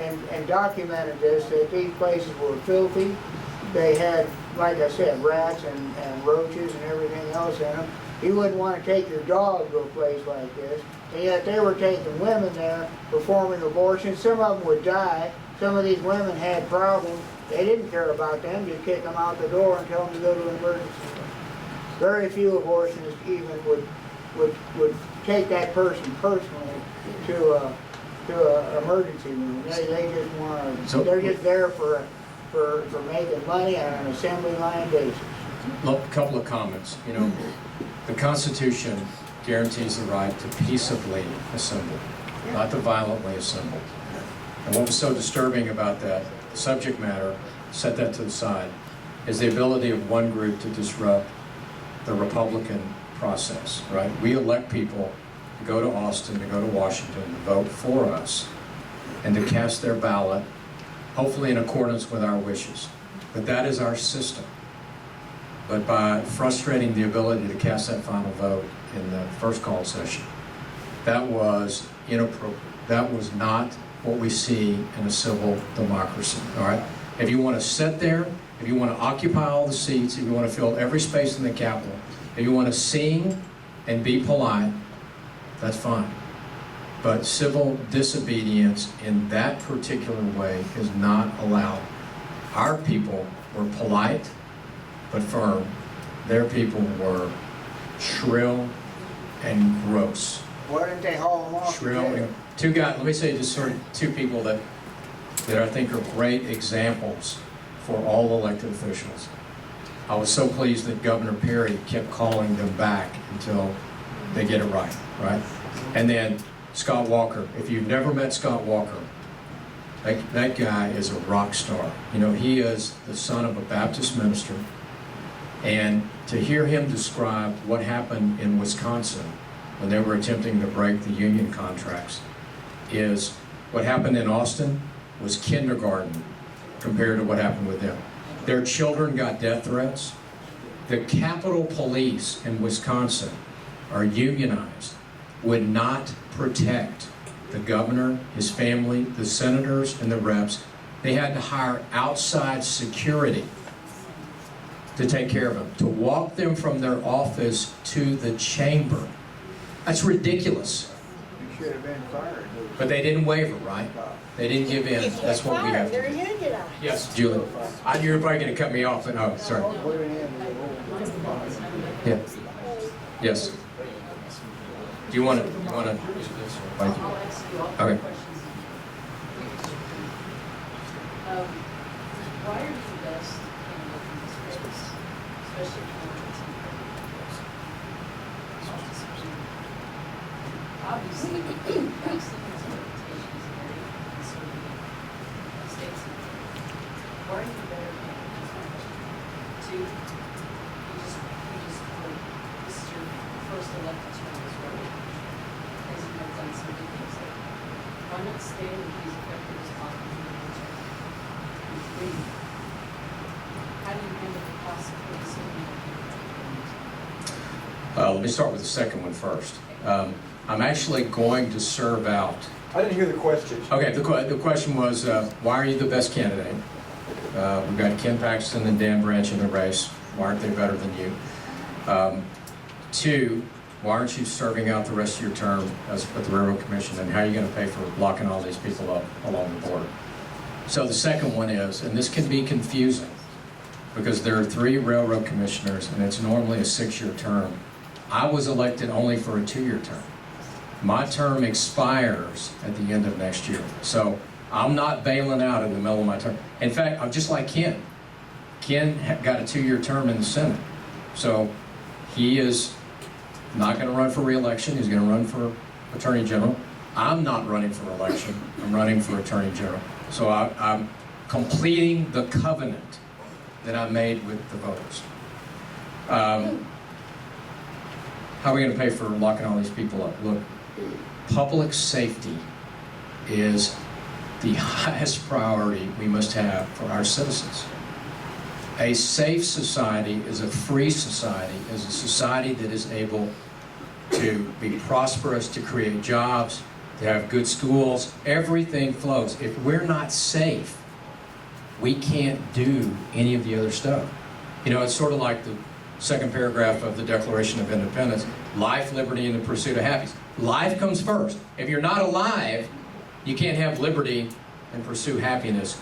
and documented this, that these places were filthy. They had, like I said, rats and roaches and everything else in them. You wouldn't want to take your dog to a place like this. And yet they were taking women there, performing abortions. Some of them would die. Some of these women had problems. They didn't care about them. Just kick them out the door and tell them to go to an emergency room. Very few abortionists even would take that person personally to an emergency room. They just want to. They're just there for making money on an assembly line basis. A couple of comments. You know, the Constitution guarantees the right to peaceably assemble, not to violently assemble. And what was so disturbing about that, the subject matter, set that to the side, is the ability of one group to disrupt the Republican process, right? We elect people to go to Austin, to go to Washington, to vote for us, and to cast their ballot hopefully in accordance with our wishes. But that is our system. But by frustrating the ability to cast that final vote in the first call session, that was inappropriate. That was not what we see in a civil democracy, all right? If you want to sit there, if you want to occupy all the seats, if you want to fill every space in the Capitol, if you want to sing and be polite, that's fine. But civil disobedience in that particular way is not allowed. Our people were polite but firm. Their people were shrill and gross. Why didn't they haul them off? Shrill and two guys. Let me say just sort of two people that I think are great examples for all elected officials. I was so pleased that Governor Perry kept calling them back until they get it right, right? And then Scott Walker. If you've never met Scott Walker, that guy is a rock star. You know, he is the son of a Baptist minister. And to hear him describe what happened in Wisconsin when they were attempting to break the union contracts is what happened in Austin was kindergarten compared to what happened with them. Their children got death threats. The Capitol Police in Wisconsin are unionized, would not protect the governor, his family, the senators, and the reps. They had to hire outside security to take care of them, to walk them from their office to the chamber. That's ridiculous. You should have been fired. But they didn't waver, right? They didn't give in. That's what we have to They're do. unionized. Yes, Julie. You're probably going to cut me off. Oh, sorry. Put it in the old- Yeah. Yes. Do you want to? Thank you. Okay. Why are you the best candidate in this race, especially for the obviously, that's the interpretation is very conservative states. Why are you the better candidate? Two, this is your first elected term as well, as you have done some good things there. Why not stay and be as effective as possible in the term? And three, how do you handle the possibility of something like Let me start with the second one first. I'm actually going to serve out. I didn't hear the question. Okay, the question was, why are you the best candidate? We've got Ken Paxton and Dan Branch in the race. Why aren't they better than you? Two, why aren't you serving out the rest of your term as with the Railroad Commission, and how are you going to pay for locking all these people up along the border? So the second one is, and this can be confusing, because there are 3 railroad commissioners, and it's normally a 6-year term. I was elected only for a 2-year term. My term expires at the end of next year. So I'm not bailing out in the middle of my term. In fact, I'm just like Ken. Ken got a 2-year term in the Senate. So he is not going to run for re-election. He's going to run for Attorney General. I'm not running for election. I'm running for Attorney General. So I'm completing the covenant that I made with the voters. How are we going to pay for locking all these people up? Look, public safety is the highest priority we must have for our citizens. A safe society is a free society, is a society that is able to be prosperous, to create jobs, to have good schools. Everything flows. If we're not safe, we can't do any of the other stuff. You know, it's sort of like the second paragraph of the Declaration of Independence: life, liberty, and the pursuit of happiness. Life comes first. If you're not alive, you can't have liberty and pursue happiness.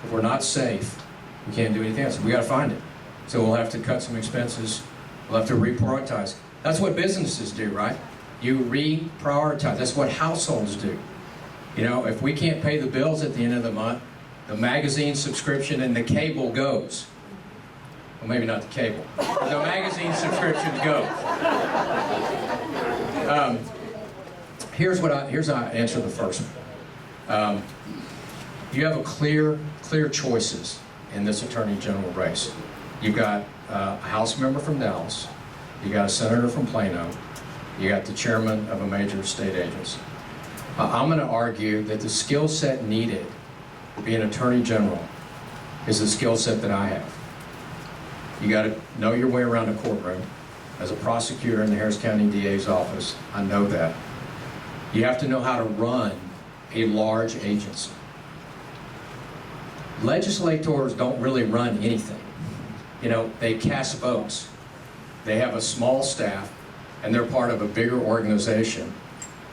If we're not safe, we can't do anything else. We got to find it. So we'll have to cut some expenses. We'll have to reprioritize. That's what businesses do, right? You reprioritize. That's what households do. You know, if we can't pay the bills at the end of the month, the magazine subscription and the cable goes. Well, maybe not the cable. The magazine subscription goes. Here's how I answer the first one. You have a clear choices in this Attorney General race. You've got a House member from Dallas. You got a senator from Plano. You got the chairman of a major state agency. I'm going to argue that the skill set needed to be an attorney general is the skill set that I have. You got to know your way around a courtroom. As a prosecutor in the Harris County DA's office, I know that. You have to know how to run a large agency. Legislators don't really run anything. You know, they cast votes. They have a small staff, and they're part of a bigger organization,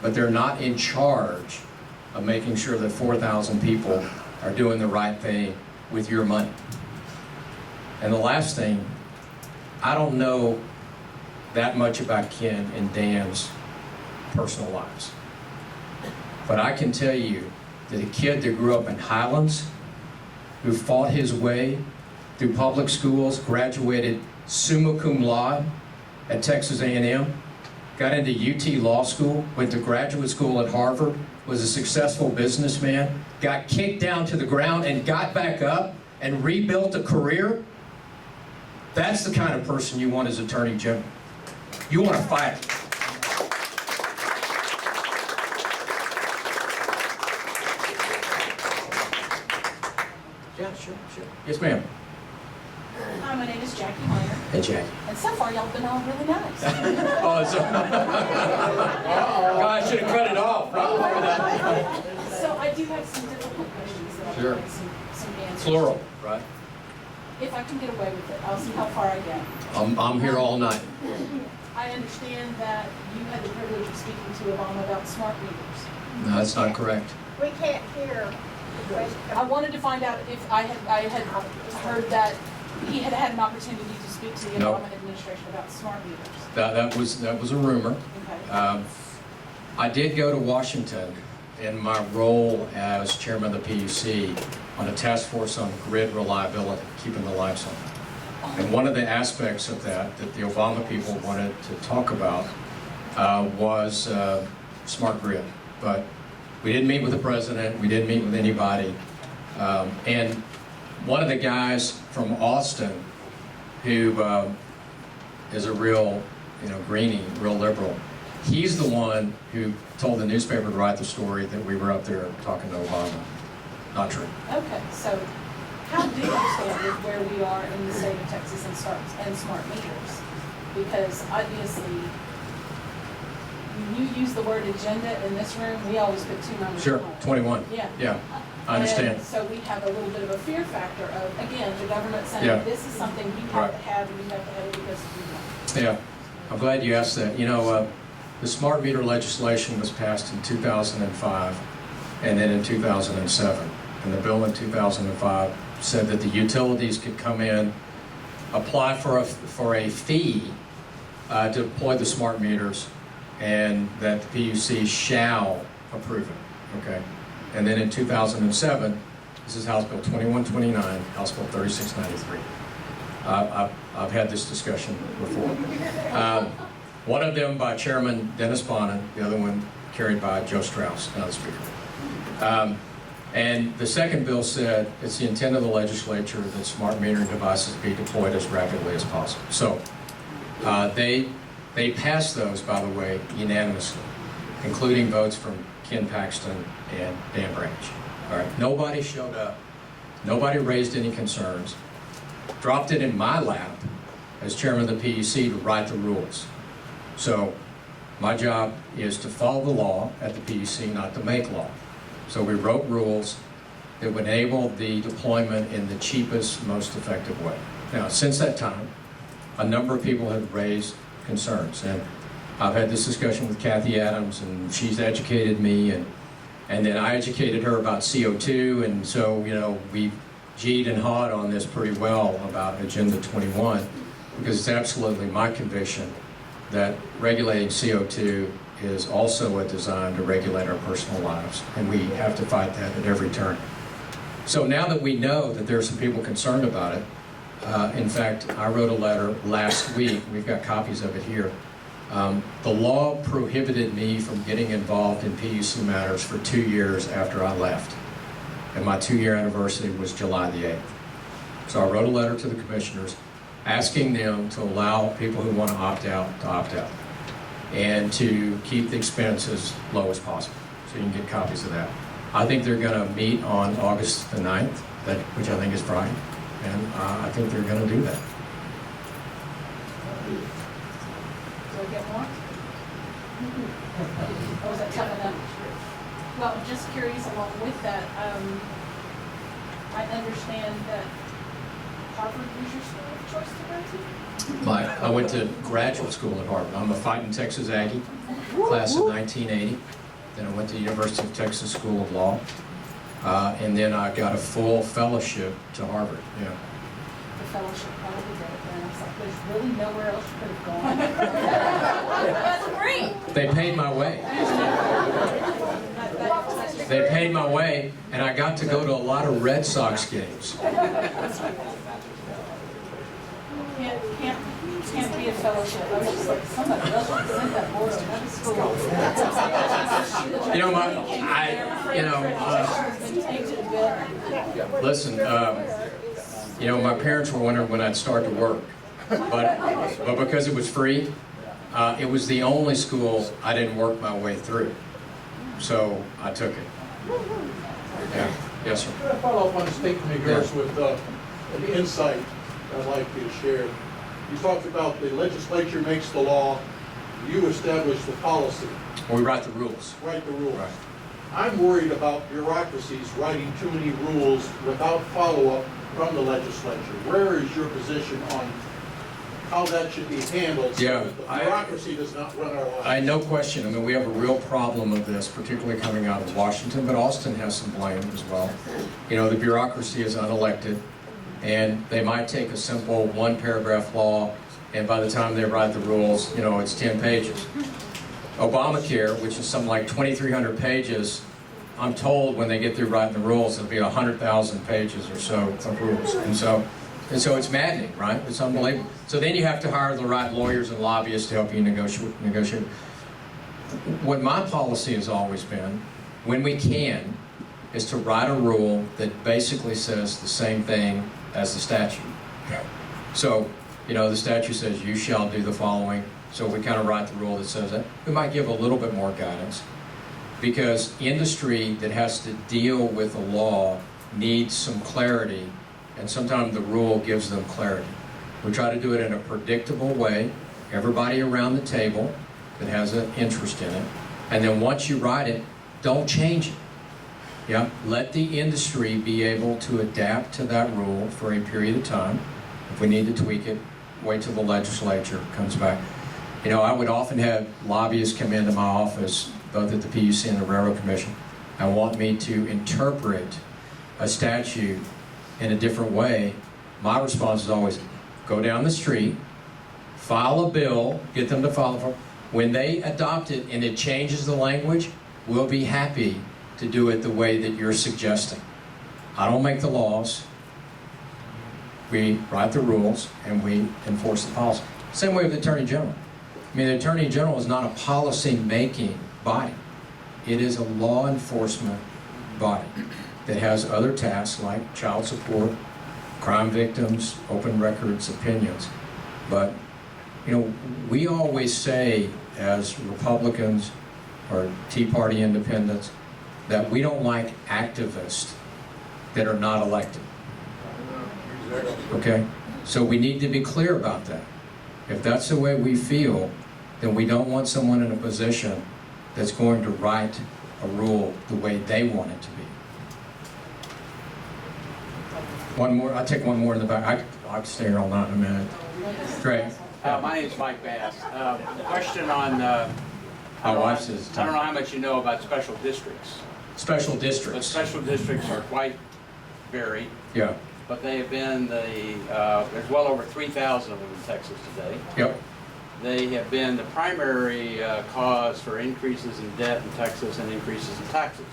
but they're not in charge of making sure that 4,000 people are doing the right thing with your money. And the last thing, I don't know that much about Ken and Dan's personal lives, but I can tell you that a kid that grew up in Highlands, who fought his way through public schools, graduated summa cum laude at Texas A&M, got into UT Law School, went to graduate school at Harvard, was a successful businessman, got kicked down to the ground and got back up and rebuilt a career. That's the kind of person you want as Attorney General. You want to fight. Yeah, sure. Yes, ma'am. Hi, my name is Jackie Meyer, Hey, Jackie. and so far y'all been all really nice. Oh, so. God, I should have cut it off. So I do have some difficult questions that I'll Sure. like some answers. Plural, right? If I can get away with it, I'll see how far I get. I'm here all night. I understand that you had the privilege of speaking to Obama about smart meters. No, that's not correct. We can't hear the question. I wanted to find out if I had heard that he had had an opportunity to speak to the No. Obama administration about smart meters. That was a rumor. Okay. I did go to Washington in my role as chairman of the PUC on a task force on grid reliability, keeping the lights on. And one of the aspects of that the Obama people wanted to talk about was smart grid. But we didn't meet with the president, we didn't meet with anybody. And one of the guys from Austin who is a real, greenie, real liberal, he's the one who told the newspaper to write the story that we were up there talking to Obama. Not true. Okay, so how do you stand with where we are in the state of Texas and smart meters? Because obviously, when you use the word agenda in this room, we always put two numbers Sure, on it. 21. Yeah. I understand. And so we have a little bit of a fear factor of, again, the government saying, Yeah. this is something you have Right. to have and you have to have it because we don't. Yeah, I'm glad you asked that. The smart meter legislation was passed in 2005 and then in 2007. And the bill in 2005 said that the utilities could come in, apply for a fee to deploy the smart meters, and that the PUC shall approve it, okay? And then in 2007, this is House Bill 2129, House Bill 3693. I've had this discussion before. One of them by Chairman Dennis Bonnen, the other one carried by Joe Strauss, now the Speaker. And the second bill said it's the intent of the legislature that smart metering devices be deployed as rapidly as possible. So they passed those, by the way, unanimously, including votes from Ken Paxton and Dan Branch. All right, nobody showed up, nobody raised any concerns, dropped it in my lap as chairman of the PUC to write the rules. So my job is to follow the law at the PUC, not to make law. So we wrote rules that would enable the deployment in the cheapest, most effective way. Now, since that time, a number of people have raised concerns, and I've had this discussion with Kathy Adams, and she's educated me, and then I educated her about CO2, and so, we G'd and hawed on this pretty well about Agenda 21, because it's absolutely my conviction that regulating CO2 is also a design to regulate our personal lives, and we have to fight that at every turn. So now that we know that there are some people concerned about it, in fact, I wrote a letter last week, we've got copies of it here. The law prohibited me from getting involved in PUC matters for 2 years after I left, and my 2-year anniversary was July the 8th. So I wrote a letter to the commissioners asking them to allow people who want to opt out, and to keep the expense as low as possible. So you can get copies of that. I think they're going to meet on August the 9th, which I think is Friday, and I think they're going to do that. Do we get more? Or was that tough enough? Well, just curious along with that, I understand that Harvard was your school of choice to go to? I went to graduate school at Harvard. I'm a fighting Texas Aggie, class of 1980. Then I went to the University of Texas School of Law. And then I got a full fellowship to Harvard, yeah. The fellowship probably did it there, and I was like, there's really nowhere else you could have gone. That's free! They paid my way. They paid my way, and I got to go to a lot of Red Sox games. Can't be a fellowship. I was just like, somebody else should send that board to another school. You know, listen, you know, my parents were wondering when I'd start to work, but because it was free, it was the only school I didn't work my way through, so I took it. Yeah, yes, sir. Can I follow up on a statement of yours with an insight I'd like you to share? You talked about the legislature makes the law, you establish the policy. We write the rules. Write the rules. Right. I'm worried about bureaucracies writing too many rules without follow-up from the legislature. Where is your position on how that should be handled so Yeah, that the bureaucracy does not run our lives? No question. I mean, we have a real problem of this, particularly coming out of Washington, but Austin has some blame as well. You know, the bureaucracy is unelected, and they might take a simple one-paragraph law, and by the time they write the rules, you know, it's 10 pages. Obamacare, which is something like 2,300 pages, I'm told when they get through writing the rules, it'll be 100,000 pages or so of rules. And so it's maddening, right? It's unbelievable. So then you have to hire the right lawyers and lobbyists to help you negotiate. What my policy has always been, when we can, is to write a rule that basically says the same thing as the statute. So, you know, the statute says you shall do the following. So we kind of write the rule that says that. We might give a little bit more guidance, because industry that has to deal with a law needs some clarity, and sometimes the rule gives them clarity. We try to do it in a predictable way, everybody around the table that has an interest in it, and then once you write it, don't change it. Yeah, let the industry be able to adapt to that rule for a period of time. If we need to tweak it, wait till the legislature comes back. You know, I would often have lobbyists come into my office, both at the PUC and the Railroad Commission, and want me to interpret a statute in a different way. My response is always, go down the street, file a bill, get them to file it. When they adopt it and it changes the language, we'll be happy to do it the way that you're suggesting. I don't make the laws. We write the rules and we enforce the policy. Same way with the Attorney General. I mean, the Attorney General is not a policy-making body. It is a law enforcement body that has other tasks like child support, crime victims, open records, opinions. But, you know, we always say as Republicans or Tea Party independents that we don't like activists that are not elected. Okay? So we need to be clear about that. If that's the way we feel, then we don't want someone in a position that's going to write a rule the way they want it to be. One more, I'll take one more in the back. I'll stay here all night in a minute. Great. My name's Mike Bass. Question on, My wife says, I don't know how much you know about special districts. special But districts. special districts are quite varied, Yeah, but they have been there's well over 3,000 of them in Texas today. yep, They have been the primary cause for increases in debt in Texas and increases in taxes.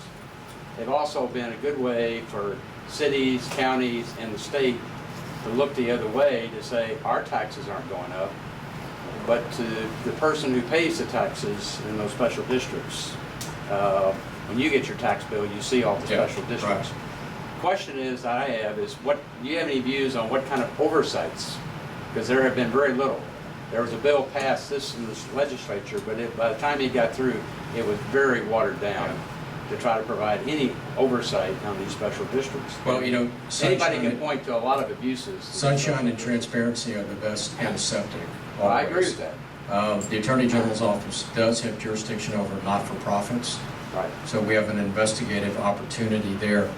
They've also been a good way for cities, counties, and the state to look the other way to say our taxes aren't going up, but to the person who pays the taxes in those special districts. When you get your tax bill, you see all the Yeah, special districts. Question is that I have is, what do you have any views on what kind of oversights? Because there have been very little. There was a bill passed in this legislature, but by the time it got through, it was very watered down. to try to provide any oversight on these special districts. Well, you know, Anybody can sunshine, point to a lot of abuses. sunshine and transparency are the best antiseptic. Well, I agree always. with that. The Attorney General's office does have jurisdiction over not-for-profits, Right. so we have an investigative opportunity there.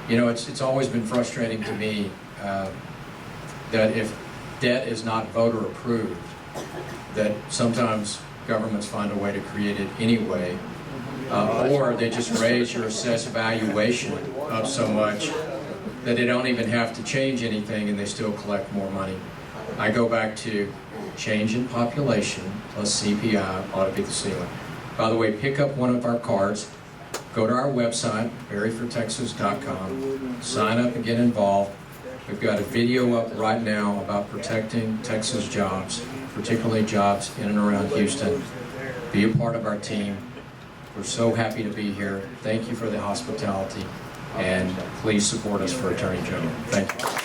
You know, it's always been frustrating to me that if debt is not voter approved, that sometimes governments find a way to create it anyway, or they just raise your assessed valuation up so much that they don't even have to change anything and they still collect more money. I go back to change in population plus CPI ought to be the ceiling. By the way, pick up one of our cards, go to our website, barryfortexas.com, sign up and get involved. We've got a video up right now about protecting Texas jobs, particularly jobs in and around Houston. Be a part of our team. We're so happy to be here. Thank you for the hospitality, and please support us for Attorney General. Thank you.